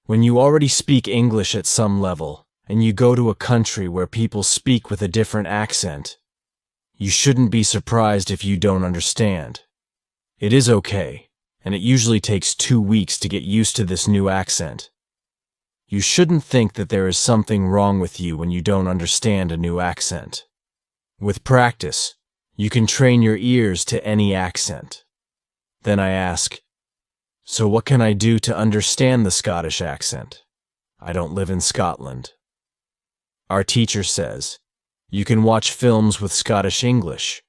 Speaker 1: When you already speak English at some level, and you go to a country where people speak with a different accent, you shouldn't be surprised if you don't understand. It is okay, and it usually takes 2 weeks to get used to this new accent. You shouldn't think that there is something wrong with you when you don't understand a new accent. With practice, you can train your ears to any accent. Then I ask, so what can I do to understand the Scottish accent? I don't live in Scotland. Our teacher says, you can watch films with Scottish English,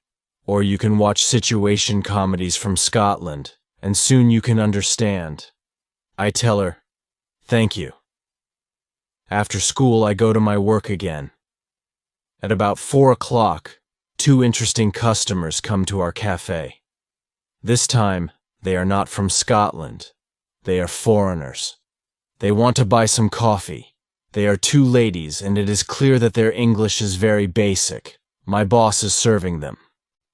Speaker 1: or you can watch situation comedies from Scotland, and soon you can understand. I tell her, thank you. After school, I go to my work again. At about 4 o'clock, 2 interesting customers come to our cafe. This time, they are not from Scotland. They are foreigners. They want to buy some coffee. They are 2 ladies, and it is clear that their English is very basic. My boss is serving them.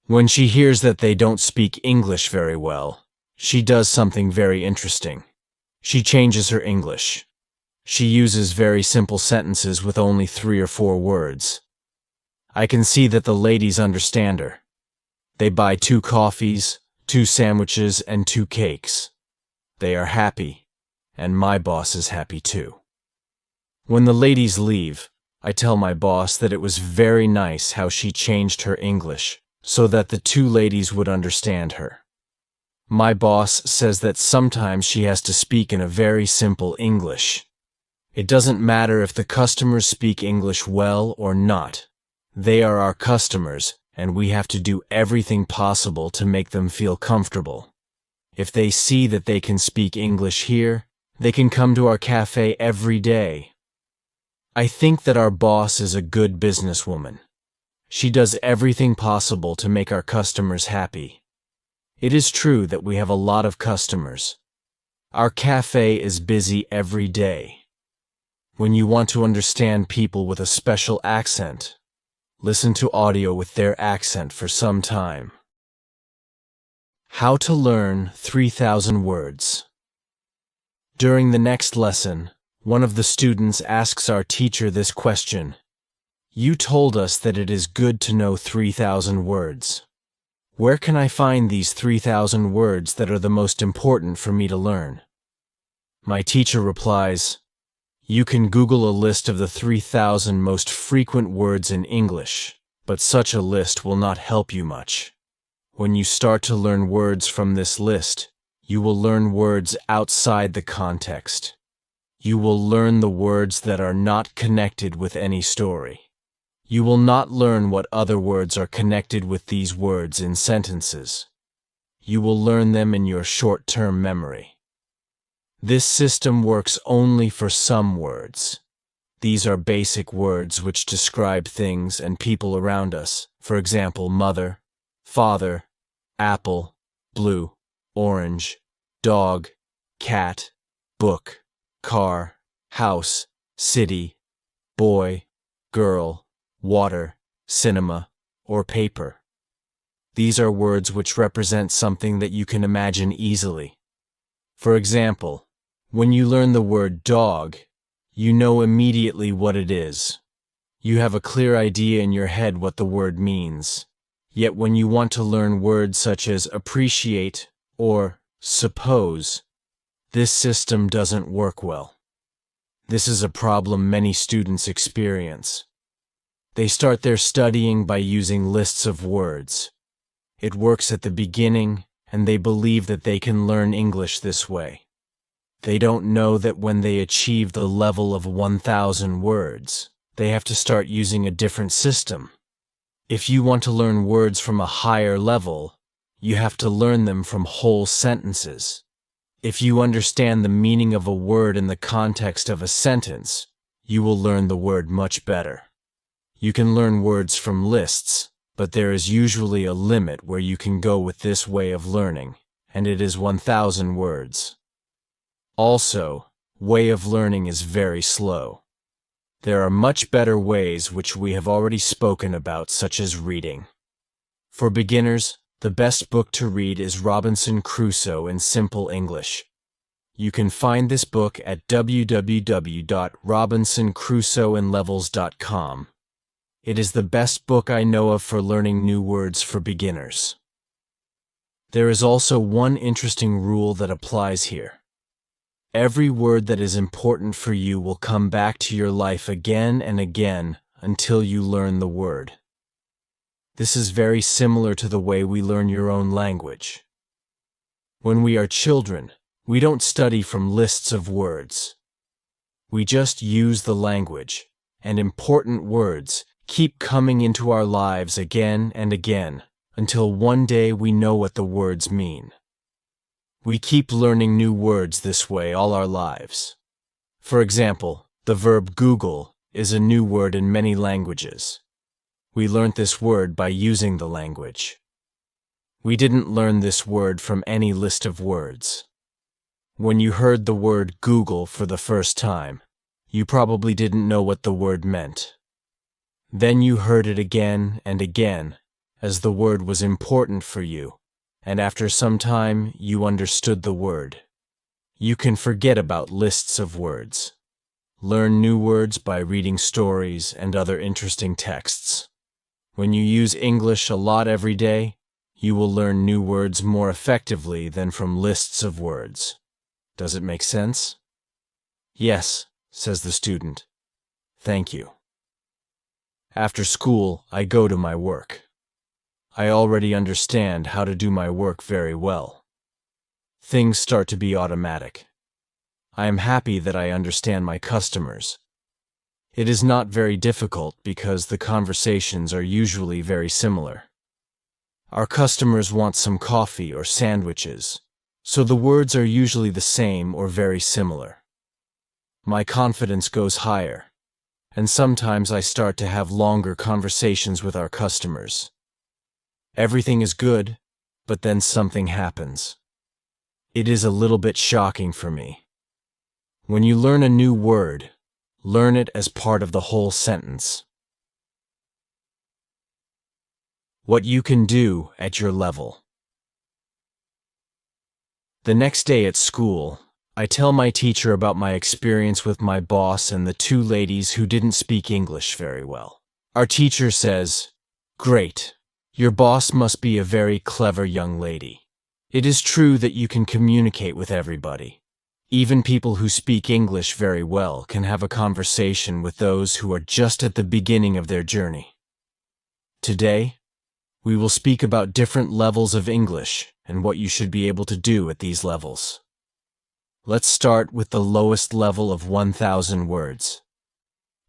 Speaker 1: When she hears that they don't speak English very well, she does something very interesting. She changes her English. She uses very simple sentences with only 3 or 4 words. I can see that the ladies understand her. They buy 2 coffees, 2 sandwiches, and 2 cakes. They are happy, and my boss is happy too. When the ladies leave, I tell my boss that it was very nice how she changed her English so that the 2 ladies would understand her. My boss says that sometimes she has to speak in a very simple English. It doesn't matter if the customers speak English well or not. They are our customers, and we have to do everything possible to make them feel comfortable. If they see that they can speak English here, they can come to our cafe every day. I think that our boss is a good businesswoman. She does everything possible to make our customers happy. It is true that we have a lot of customers. Our cafe is busy every day. When you want to understand people with a special accent, listen to audio with their accent for some time. How to learn 3,000 words. During the next lesson, one of the students asks our teacher this question. You told us that it is good to know 3,000 words. Where can I find these 3,000 words that are the most important for me to learn? My teacher replies, you can Google a list of the 3,000 most frequent words in English, but such a list will not help you much. When you start to learn words from this list, you will learn words outside the context. You will learn the words that are not connected with any story. You will not learn what other words are connected with these words in sentences. You will learn them in your short-term memory. This system works only for some words. These are basic words which describe things and people around us, for example, mother, father, apple, blue, orange, dog, cat, book, car, house, city, boy, girl, water, cinema, or paper. These are words which represent something that you can imagine easily. For example, when you learn the word dog, you know immediately what it is. You have a clear idea in your head what the word means. Yet when you want to learn words such as appreciate or suppose, this system doesn't work well. This is a problem many students experience. They start their studying by using lists of words. It works at the beginning, and they believe that they can learn English this way. They don't know that when they achieve the level of 1,000 words, they have to start using a different system. If you want to learn words from a higher level, you have to learn them from whole sentences. If you understand the meaning of a word in the context of a sentence, you will learn the word much better. You can learn words from lists, but there is usually a limit where you can go with this way of learning, and it is 1,000 words. Also, way of learning is very slow. There are much better ways which we have already spoken about, such as reading. For beginners, the best book to read is Robinson Crusoe in Simple English. You can find this book at www.robinsoncrusoeinlevels.com. It is the best book I know of for learning new words for beginners. There is also one interesting rule that applies here. Every word that is important for you will come back to your life again and again until you learn the word. This is very similar to the way we learn your own language. When we are children, we don't study from lists of words. We just use the language, and important words keep coming into our lives again and again until one day we know what the words mean. We keep learning new words this way all our lives. For example, the verb Google is a new word in many languages. We learned this word by using the language. We didn't learn this word from any list of words. When you heard the word Google for the first time, you probably didn't know what the word meant. Then you heard it again and again, as the word was important for you, and after some time you understood the word. You can forget about lists of words. Learn new words by reading stories and other interesting texts. When you use English a lot every day, you will learn new words more effectively than from lists of words. Does it make sense? Yes, says the student. Thank you. After school, I go to my work. I already understand how to do my work very well. Things start to be automatic. I am happy that I understand my customers. It is not very difficult because the conversations are usually very similar. Our customers want some coffee or sandwiches, so the words are usually the same or very similar. My confidence goes higher, and sometimes I start to have longer conversations with our customers. Everything is good, but then something happens. It is a little bit shocking for me. When you learn a new word, learn it as part of the whole sentence. What you can do at your level. The next day at school, I tell my teacher about my experience with my boss and the two ladies who didn't speak English very well. Our teacher says, "Great. Your boss must be a very clever young lady. It is true that you can communicate with everybody. Even people who speak English very well can have a conversation with those who are just at the beginning of their journey. Today, we will speak about different levels of English and what you should be able to do at these levels. Let's start with the lowest level of 1,000 words.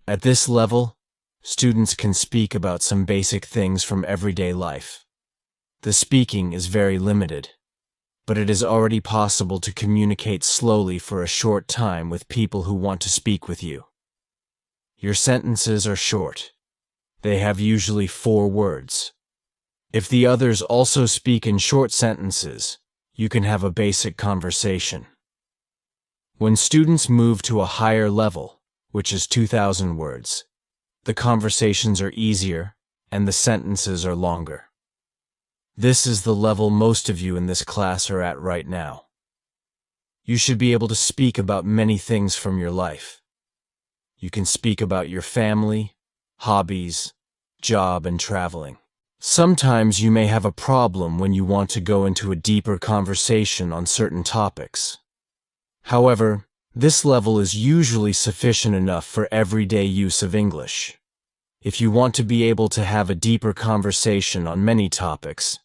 Speaker 1: At this level, students can speak about some basic things from everyday life. The speaking is very limited, but it is already possible to communicate slowly for a short time with people who want to speak with you. Your sentences are short. They have usually 4 words. If the others also speak in short sentences, you can have a basic conversation. When students move to a higher level, which is 2,000 words, the conversations are easier and the sentences are longer. This is the level most of you in this class are at right now. You should be able to speak about many things from your life. You can speak about your family, hobbies, job, and traveling. Sometimes you may have a problem when you want to go into a deeper conversation on certain topics. However, this level is usually sufficient enough for everyday use of English. If you want to be able to have a deeper conversation on many topics,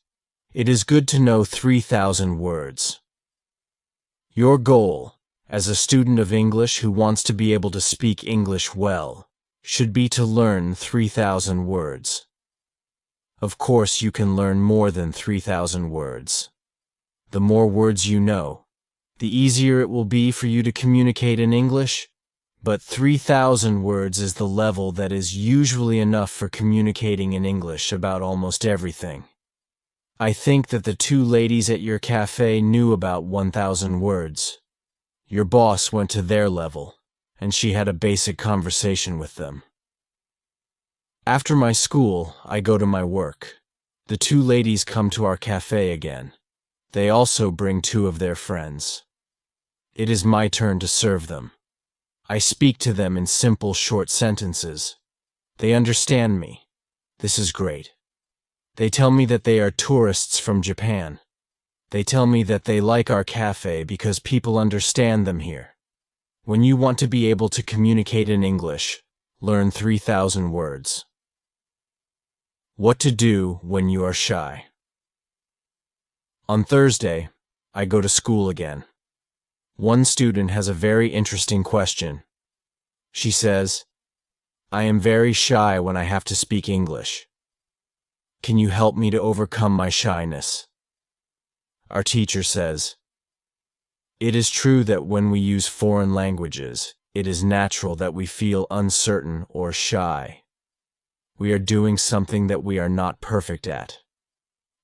Speaker 1: it is good to know 3,000 words. Your goal, as a student of English who wants to be able to speak English well, should be to learn 3,000 words. Of course, you can learn more than 3,000 words. The more words you know, the easier it will be for you to communicate in English, but 3,000 words is the level that is usually enough for communicating in English about almost everything. I think that the two ladies at your cafe knew about 1,000 words. Your boss went to their level, and she had a basic conversation with them. After my school, I go to my work. The two ladies come to our cafe again. They also bring 2 of their friends. It is my turn to serve them. I speak to them in simple, short sentences. They understand me. This is great. They tell me that they are tourists from Japan. They tell me that they like our cafe because people understand them here. When you want to be able to communicate in English, learn 3,000 words. What to do when you are shy. On Thursday, I go to school again. One student has a very interesting question. She says, "I am very shy when I have to speak English. Can you help me to overcome my shyness?" Our teacher says, "It is true that when we use foreign languages, it is natural that we feel uncertain or shy. We are doing something that we are not perfect at.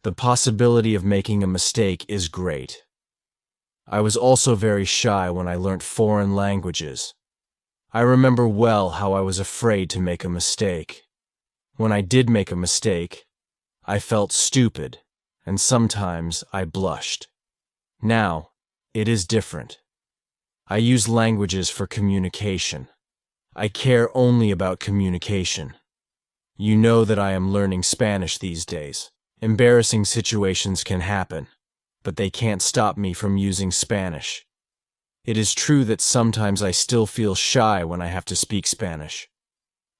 Speaker 1: The possibility of making a mistake is great. I was also very shy when I learnt foreign languages. I remember well how I was afraid to make a mistake. When I did make a mistake, I felt stupid, and sometimes I blushed. Now, it is different. I use languages for communication. I care only about communication. You know that I am learning Spanish these days. Embarrassing situations can happen, but they can't stop me from using Spanish. It is true that sometimes I still feel shy when I have to speak Spanish.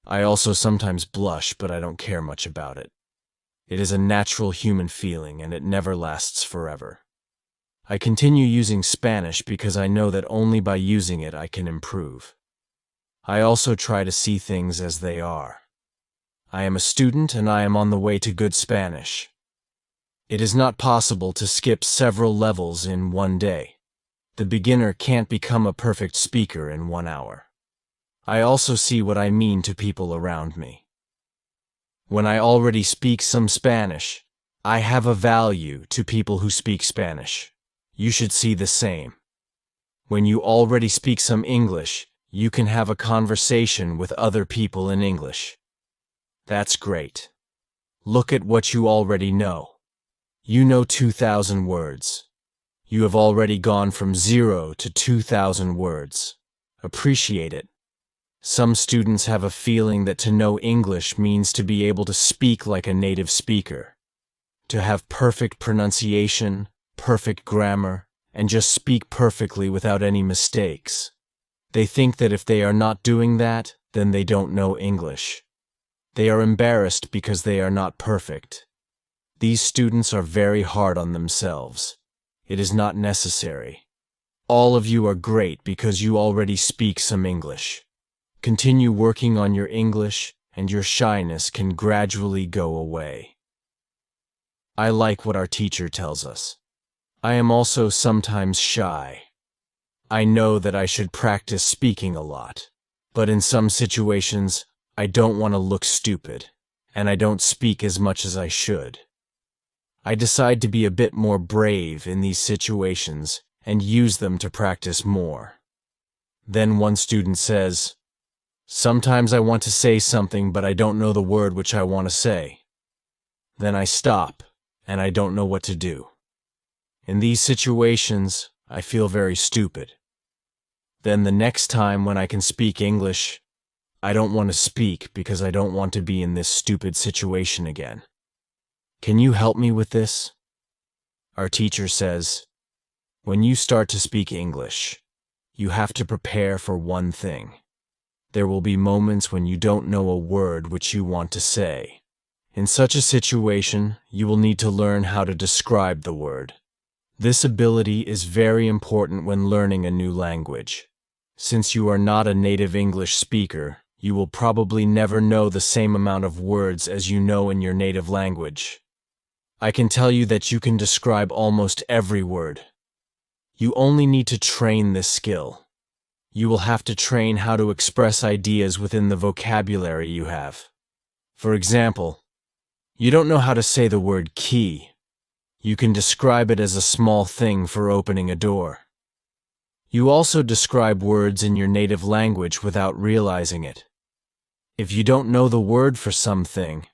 Speaker 1: I also sometimes blush, but I don't care much about it. It is a natural human feeling, and it never lasts forever. I continue using Spanish because I know that only by using it I can improve. I also try to see things as they are. I am a student and I am on the way to good Spanish. It is not possible to skip several levels in one day. The beginner can't become a perfect speaker in 1 hour. I also see what I mean to people around me. When I already speak some Spanish, I have a value to people who speak Spanish. You should see the same. When you already speak some English, you can have a conversation with other people in English. That's great. Look at what you already know. You know 2,000 words. You have already gone from 0 to 2,000 words. Appreciate it. Some students have a feeling that to know English means to be able to speak like a native speaker, to have perfect pronunciation, perfect grammar, and just speak perfectly without any mistakes. They think that if they are not doing that, then they don't know English. They are embarrassed because they are not perfect. These students are very hard on themselves. It is not necessary. All of you are great because you already speak some English. Continue working on your English, and your shyness can gradually go away. I like what our teacher tells us. I am also sometimes shy. I know that I should practice speaking a lot, but in some situations, I don't want to look stupid, and I don't speak as much as I should. I decide to be a bit more brave in these situations and use them to practice more. Then one student says, "Sometimes I want to say something, but I don't know the word which I want to say." Then I stop, and I don't know what to do. In these situations, I feel very stupid. Then the next time when I can speak English, I don't want to speak because I don't want to be in this stupid situation again. Can you help me with this? Our teacher says, when you start to speak English, you have to prepare for one thing. There will be moments when you don't know a word which you want to say. In such a situation, you will need to learn how to describe the word. This ability is very important when learning a new language. Since you are not a native English speaker, you will probably never know the same amount of words as you know in your native language. I can tell you that you can describe almost every word. You only need to train this skill. You will have to train how to express ideas within the vocabulary you have. For example, you don't know how to say the word key. You can describe it as a small thing for opening a door. You also describe words in your native language without realizing it. If you don't know the word for something,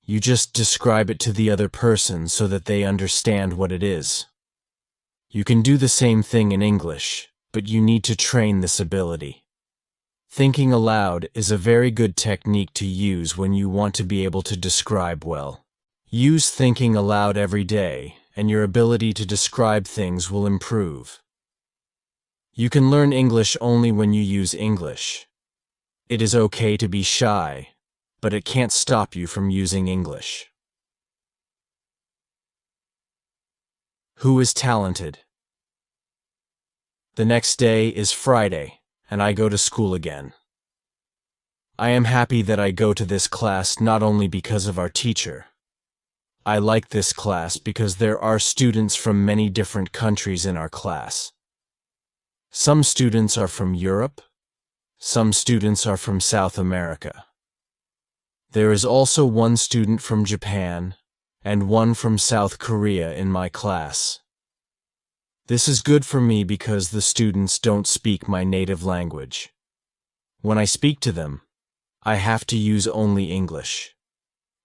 Speaker 1: you just describe it to the other person so that they understand what it is. You can do the same thing in English, but you need to train this ability. Thinking aloud is a very good technique to use when you want to be able to describe well. Use thinking aloud every day, and your ability to describe things will improve. You can learn English only when you use English. It is okay to be shy, but it can't stop you from using English. Who is talented? The next day is Friday, and I go to school again. I am happy that I go to this class not only because of our teacher. I like this class because there are students from many different countries in our class. Some students are from Europe. Some students are from South America. There is also one student from Japan and one from South Korea in my class. This is good for me because the students don't speak my native language. When I speak to them, I have to use only English.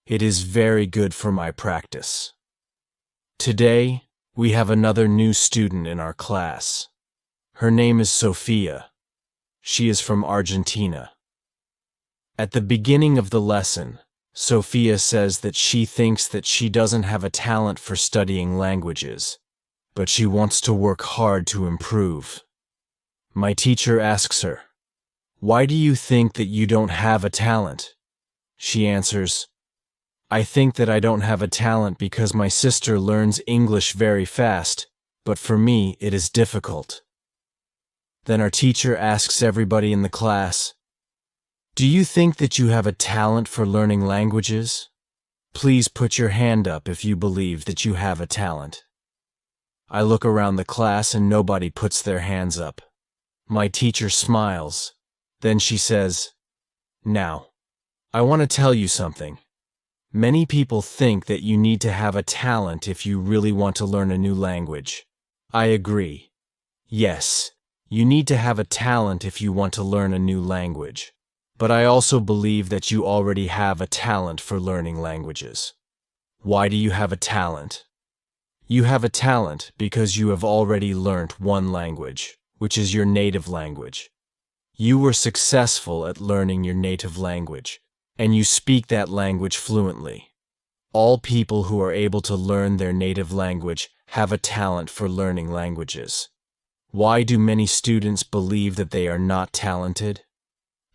Speaker 1: It is very good for my practice. Today, we have another new student in our class. Her name is Sophia. She is from Argentina. At the beginning of the lesson, Sophia says that she thinks that she doesn't have a talent for studying languages, but she wants to work hard to improve. My teacher asks her, "Why do you think that you don't have a talent?" She answers, "I think that I don't have a talent because my sister learns English very fast, but for me it is difficult. Then our teacher asks everybody in the class, "Do you think that you have a talent for learning languages? Please put your hand up if you believe that you have a talent." I look around the class and nobody puts their hands up. My teacher smiles. Then she says, "Now, I want to tell you something. Many people think that you need to have a talent if you really want to learn a new language. I agree. Yes, you need to have a talent if you want to learn a new language. But I also believe that you already have a talent for learning languages. Why do you have a talent? You have a talent because you have already learnt one language, which is your native language. You were successful at learning your native language, and you speak that language fluently. All people who are able to learn their native language have a talent for learning languages. Why do many students believe that they are not talented?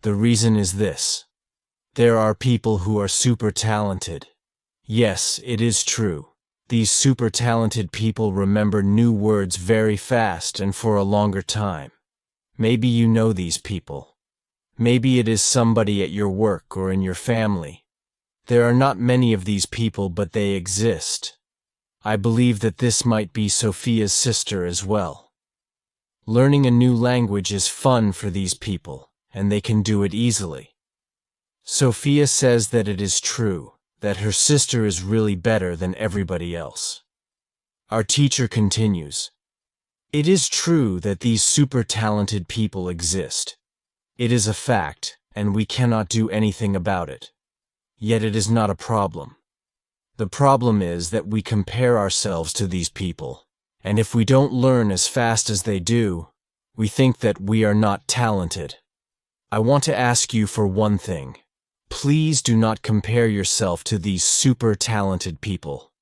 Speaker 1: The reason is this. There are people who are super talented. Yes, it is true. These super talented people remember new words very fast and for a longer time. Maybe you know these people. Maybe it is somebody at your work or in your family. There are not many of these people, but they exist. I believe that this might be Sophia's sister as well. Learning a new language is fun for these people, and they can do it easily. Sophia says that it is true, that her sister is really better than everybody else. Our teacher continues, "It is true that these super talented people exist. It is a fact, and we cannot do anything about it. Yet it is not a problem. The problem is that we compare ourselves to these people, and if we don't learn as fast as they do, we think that we are not talented. I want to ask you for one thing. Please do not compare yourself to these super talented people.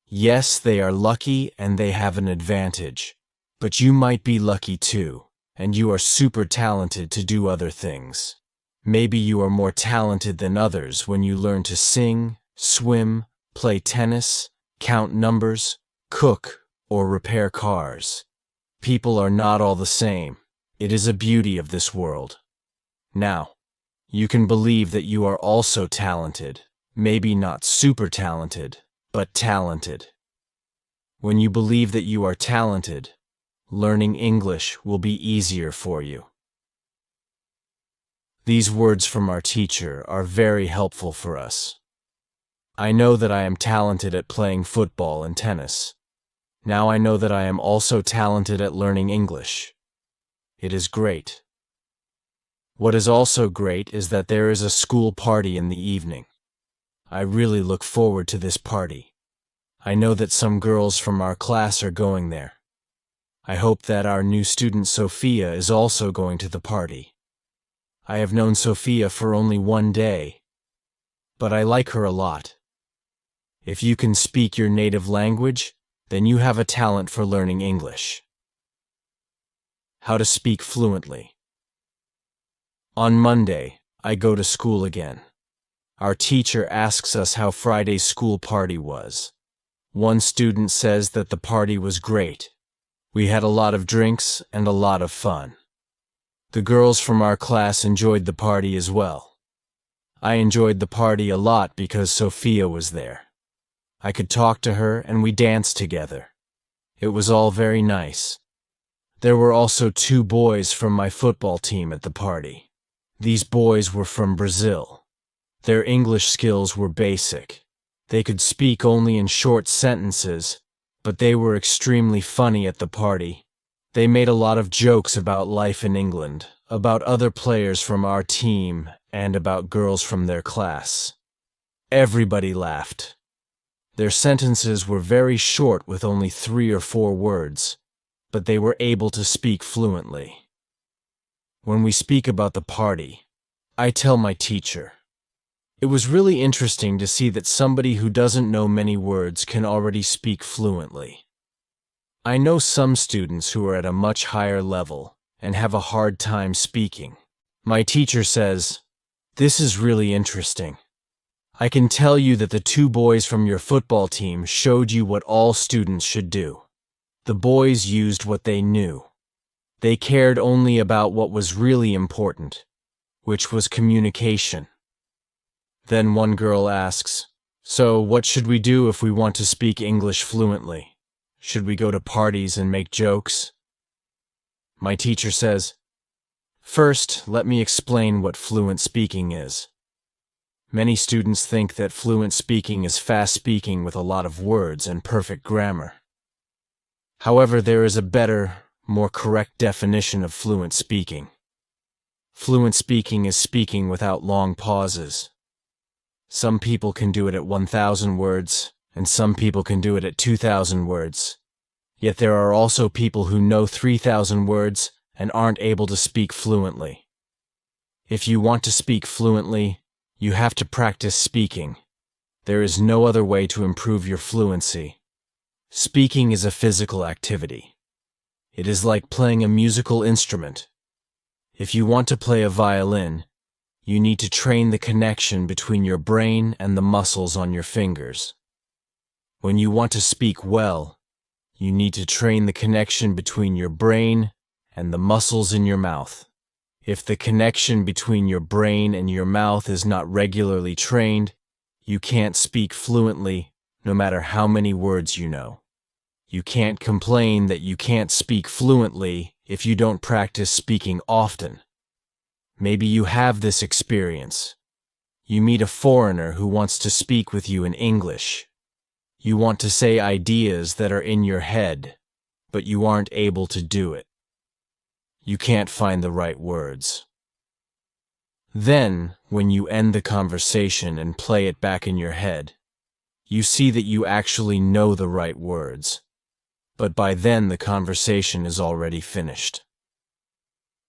Speaker 1: Yes, they are lucky and they have an advantage, but you might be lucky too, and you are super talented to do other things. Maybe you are more talented than others when you learn to sing, swim, play tennis, count numbers, cook, or repair cars. People are not all the same. It is a beauty of this world. Now, you can believe that you are also talented, maybe not super talented, but talented. When you believe that you are talented, learning English will be easier for you." These words from our teacher are very helpful for us. I know that I am talented at playing football and tennis. Now I know that I am also talented at learning English. It is great. What is also great is that there is a school party in the evening. I really look forward to this party. I know that some girls from our class are going there. I hope that our new student Sophia is also going to the party. I have known Sophia for only one day, but I like her a lot. If you can speak your native language, then you have a talent for learning English. How to speak fluently. On Monday, I go to school again. Our teacher asks us how Friday's school party was. One student says that the party was great. We had a lot of drinks and a lot of fun. The girls from our class enjoyed the party as well. I enjoyed the party a lot because Sophia was there. I could talk to her and we danced together. It was all very nice. There were also 2 boys from my football team at the party. These boys were from Brazil. Their English skills were basic. They could speak only in short sentences, but they were extremely funny at the party. They made a lot of jokes about life in England, about other players from our team, and about girls from their class. Everybody laughed. Their sentences were very short with only 3 or 4 words, but they were able to speak fluently. When we speak about the party, I tell my teacher, "It was really interesting to see that somebody who doesn't know many words can already speak fluently." I know some students who are at a much higher level and have a hard time speaking. My teacher says, "This is really interesting. I can tell you that the 2 boys from your football team showed you what all students should do. The boys used what they knew. They cared only about what was really important, which was communication. Then one girl asks, "So what should we do if we want to speak English fluently? Should we go to parties and make jokes?" My teacher says, "First, let me explain what fluent speaking is." Many students think that fluent speaking is fast speaking with a lot of words and perfect grammar. However, there is a better, more correct definition of fluent speaking. Fluent speaking is speaking without long pauses. Some people can do it at 1,000 words, and some people can do it at 2,000 words. Yet there are also people who know 3,000 words and aren't able to speak fluently. If you want to speak fluently, you have to practice speaking. There is no other way to improve your fluency. Speaking is a physical activity. It is like playing a musical instrument. If you want to play a violin, you need to train the connection between your brain and the muscles on your fingers. When you want to speak well, you need to train the connection between your brain and the muscles in your mouth. If the connection between your brain and your mouth is not regularly trained, you can't speak fluently, no matter how many words you know. You can't complain that you can't speak fluently if you don't practice speaking often. Maybe you have this experience. You meet a foreigner who wants to speak with you in English. You want to say ideas that are in your head, but you aren't able to do it. You can't find the right words. Then, when you end the conversation and play it back in your head, you see that you actually know the right words, but by then the conversation is already finished.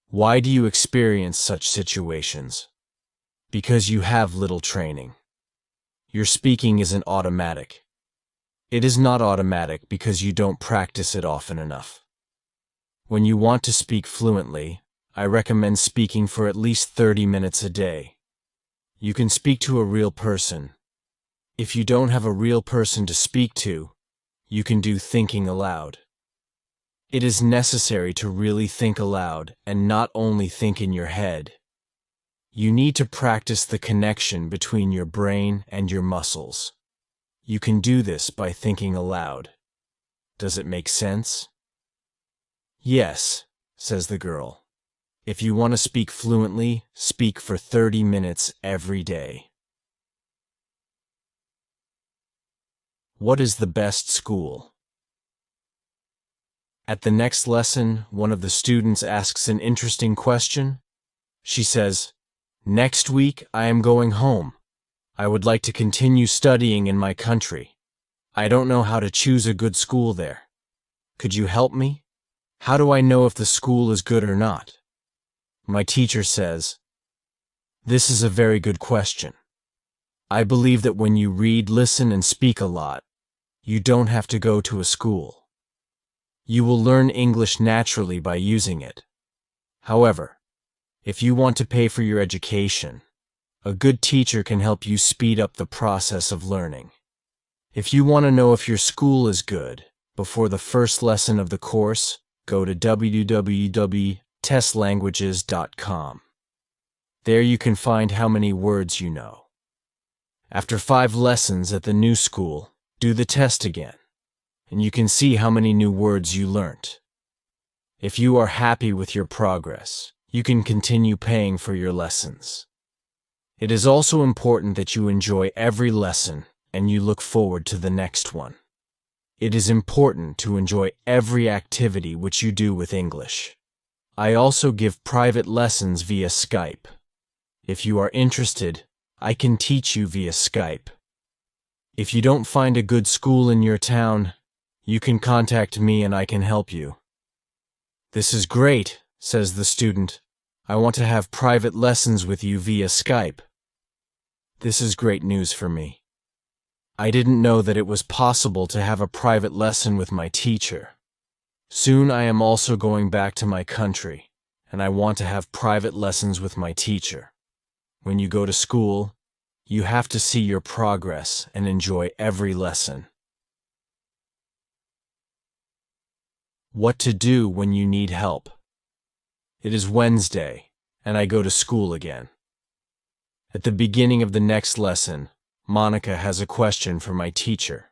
Speaker 1: Why do you experience such situations? Because you have little training. Your speaking isn't automatic. It is not automatic because you don't practice it often enough. When you want to speak fluently, I recommend speaking for at least 30 minutes a day. You can speak to a real person. If you don't have a real person to speak to, you can do thinking aloud. It is necessary to really think aloud and not only think in your head. You need to practice the connection between your brain and your muscles. You can do this by thinking aloud. Does it make sense? Yes, says the girl. If you want to speak fluently, speak for 30 minutes every day. What is the best school? At the next lesson, one of the students asks an interesting question. She says, "Next week, I am going home. I would like to continue studying in my country. I don't know how to choose a good school there. Could you help me? How do I know if the school is good or not?" My teacher says, "This is a very good question. I believe that when you read, listen, and speak a lot, you don't have to go to a school. You will learn English naturally by using it. However, if you want to pay for your education, a good teacher can help you speed up the process of learning. If you want to know if your school is good, before the first lesson of the course, go to www.testlanguages.com. There you can find how many words you know. After 5 lessons at the new school, do the test again, and you can see how many new words you learnt. If you are happy with your progress, you can continue paying for your lessons. It is also important that you enjoy every lesson and you look forward to the next one. It is important to enjoy every activity which you do with English. I also give private lessons via Skype. If you are interested, I can teach you via Skype. If you don't find a good school in your town, you can contact me and I can help you." "This is great," says the student. "I want to have private lessons with you via Skype." This is great news for me. I didn't know that it was possible to have a private lesson with my teacher. Soon I am also going back to my country, and I want to have private lessons with my teacher. When you go to school, you have to see your progress and enjoy every lesson. What to do when you need help. It is Wednesday, and I go to school again. At the beginning of the next lesson, Monica has a question for my teacher.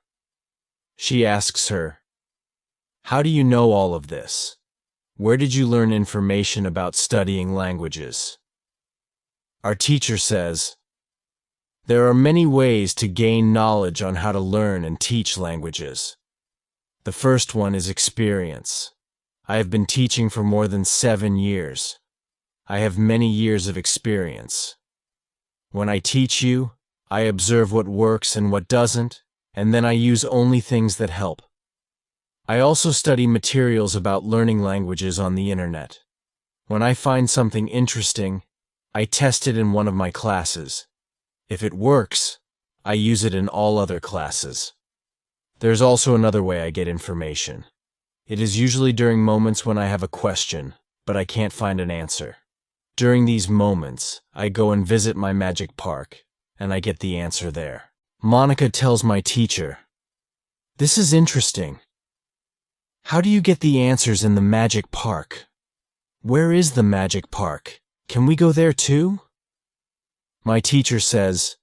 Speaker 1: She asks her, "How do you know all of this? Where did you learn information about studying languages?" Our teacher says, "There are many ways to gain knowledge on how to learn and teach languages. The first one is experience. I have been teaching for more than 7 years. I have many years of experience. When I teach you, I observe what works and what doesn't, and then I use only things that help. I also study materials about learning languages on the internet. When I find something interesting, I test it in one of my classes. If it works, I use it in all other classes. There's also another way I get information. It is usually during moments when I have a question, but I can't find an answer. During these moments, I go and visit my magic park, and I get the answer there." Monica tells my teacher, "This is interesting. How do you get the answers in the magic park? Where is the magic park? Can we go there too?" My teacher says,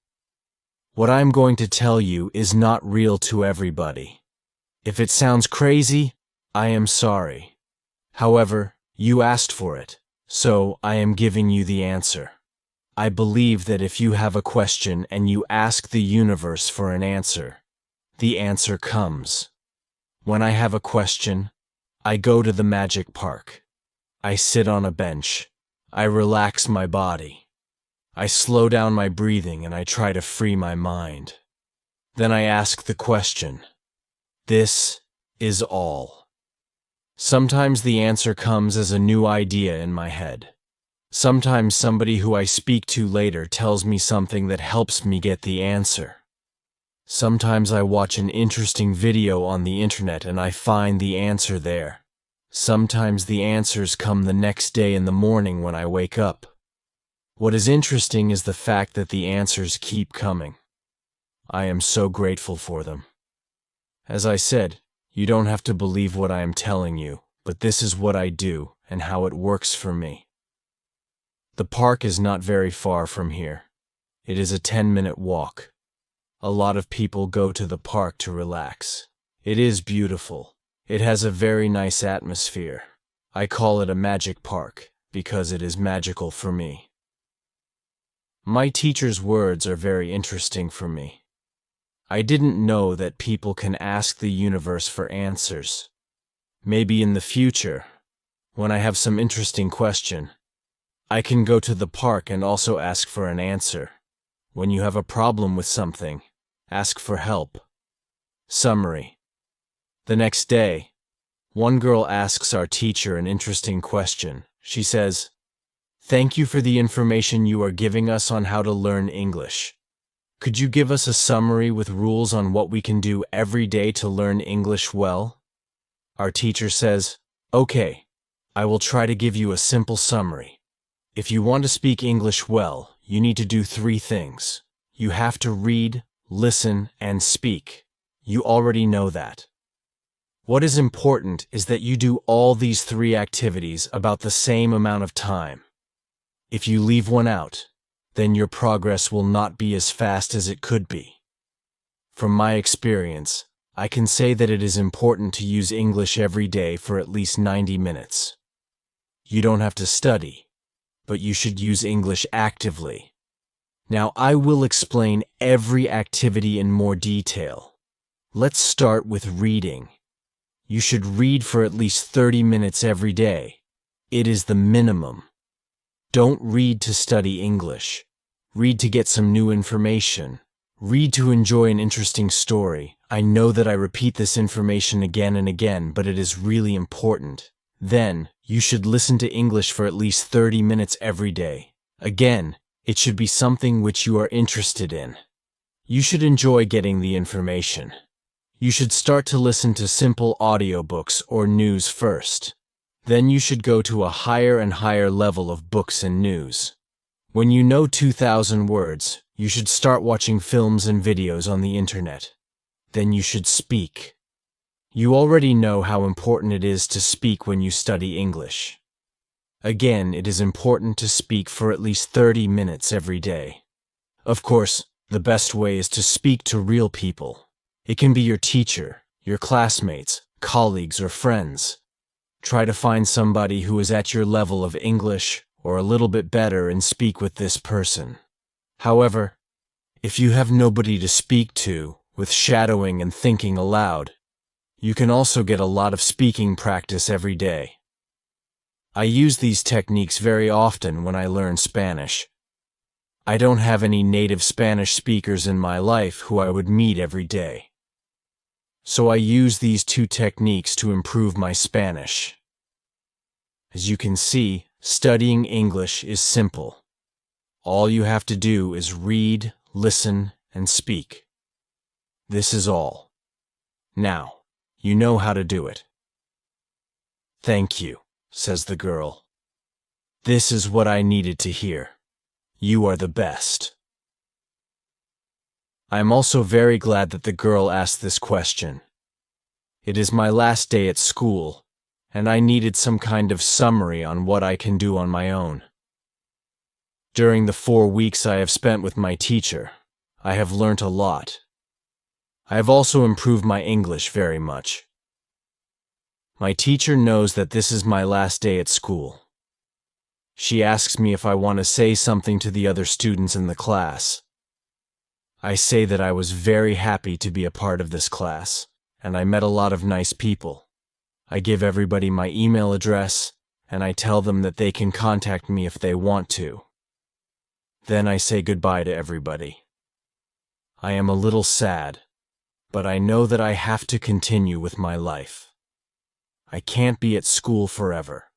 Speaker 1: "What I'm going to tell you is not real to everybody. If it sounds crazy, I am sorry. However, you asked for it, so I am giving you the answer. I believe that if you have a question and you ask the universe for an answer, the answer comes. When I have a question, I go to the magic park. I sit on a bench. I relax my body. I slow down my breathing and I try to free my mind. Then I ask the question. This is all. Sometimes the answer comes as a new idea in my head. Sometimes somebody who I speak to later tells me something that helps me get the answer. Sometimes I watch an interesting video on the internet and I find the answer there. Sometimes the answers come the next day in the morning when I wake up. What is interesting is the fact that the answers keep coming. I am so grateful for them. As I said, you don't have to believe what I am telling you, but this is what I do and how it works for me. The park is not very far from here. It is a 10-minute walk. A lot of people go to the park to relax. It is beautiful. It has a very nice atmosphere. I call it a magic park because it is magical for me. My teacher's words are very interesting for me. I didn't know that people can ask the universe for answers. Maybe in the future, when I have some interesting question, I can go to the park and also ask for an answer. When you have a problem with something, ask for help. Summary. The next day, one girl asks our teacher an interesting question. She says, "Thank you for the information you are giving us on how to learn English. Could you give us a summary with rules on what we can do every day to learn English well?" Our teacher says, "Okay, I will try to give you a simple summary. If you want to speak English well, you need to do 3 things. You have to read, listen, and speak. You already know that. What is important is that you do all these 3 activities about the same amount of time. If you leave one out, then your progress will not be as fast as it could be. From my experience, I can say that it is important to use English every day for at least 90 minutes. You don't have to study, but you should use English actively. Now I will explain every activity in more detail. Let's start with reading. You should read for at least 30 minutes every day. It is the minimum. Don't read to study English. Read to get some new information. Read to enjoy an interesting story. I know that I repeat this information again and again, but it is really important. Then, you should listen to English for at least 30 minutes every day. Again, it should be something which you are interested in. You should enjoy getting the information. You should start to listen to simple audiobooks or news first. Then you should go to a higher and higher level of books and news. When you know 2,000 words, you should start watching films and videos on the internet. Then you should speak. You already know how important it is to speak when you study English. Again, it is important to speak for at least 30 minutes every day. Of course, the best way is to speak to real people. It can be your teacher, your classmates, colleagues, or friends. Try to find somebody who is at your level of English or a little bit better and speak with this person. However, if you have nobody to speak to, with shadowing and thinking aloud, you can also get a lot of speaking practice every day. I use these techniques very often when I learn Spanish. I don't have any native Spanish speakers in my life who I would meet every day. So I use these two techniques to improve my Spanish. As you can see, studying English is simple. All you have to do is read, listen, and speak. This is all. Now, you know how to do it. "Thank you," says the girl. "This is what I needed to hear. You are the best." I am also very glad that the girl asked this question. It is my last day at school, and I needed some kind of summary on what I can do on my own. During the 4 weeks I have spent with my teacher, I have learnt a lot. I have also improved my English very much. My teacher knows that this is my last day at school. She asks me if I want to say something to the other students in the class. I say that I was very happy to be a part of this class, and I met a lot of nice people. I give everybody my email address, and I tell them that they can contact me if they want to. Then I say goodbye to everybody. I am a little sad, but I know that I have to continue with my life. I can't be at school forever.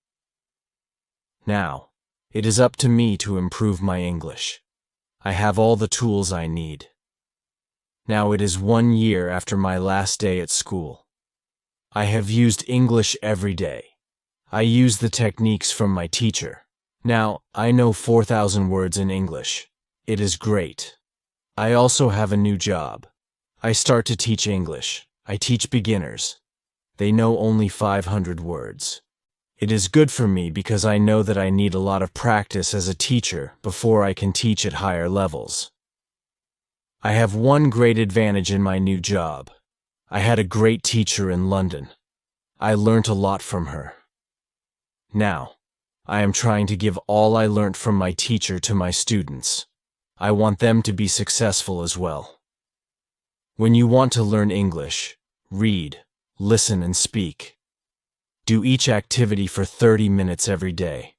Speaker 1: Now, it is up to me to improve my English. I have all the tools I need. Now it is 1 year after my last day at school. I have used English every day. I use the techniques from my teacher. Now, I know 4,000 words in English. It is great. I also have a new job. I start to teach English. I teach beginners. They know only 500 words. It is good for me because I know that I need a lot of practice as a teacher before I can teach at higher levels. I have one great advantage in my new job. I had a great teacher in London. I learnt a lot from her. Now, I am trying to give all I learnt from my teacher to my students. I want them to be successful as well. When you want to learn English, read, listen, and speak. Do each activity for 30 minutes every day.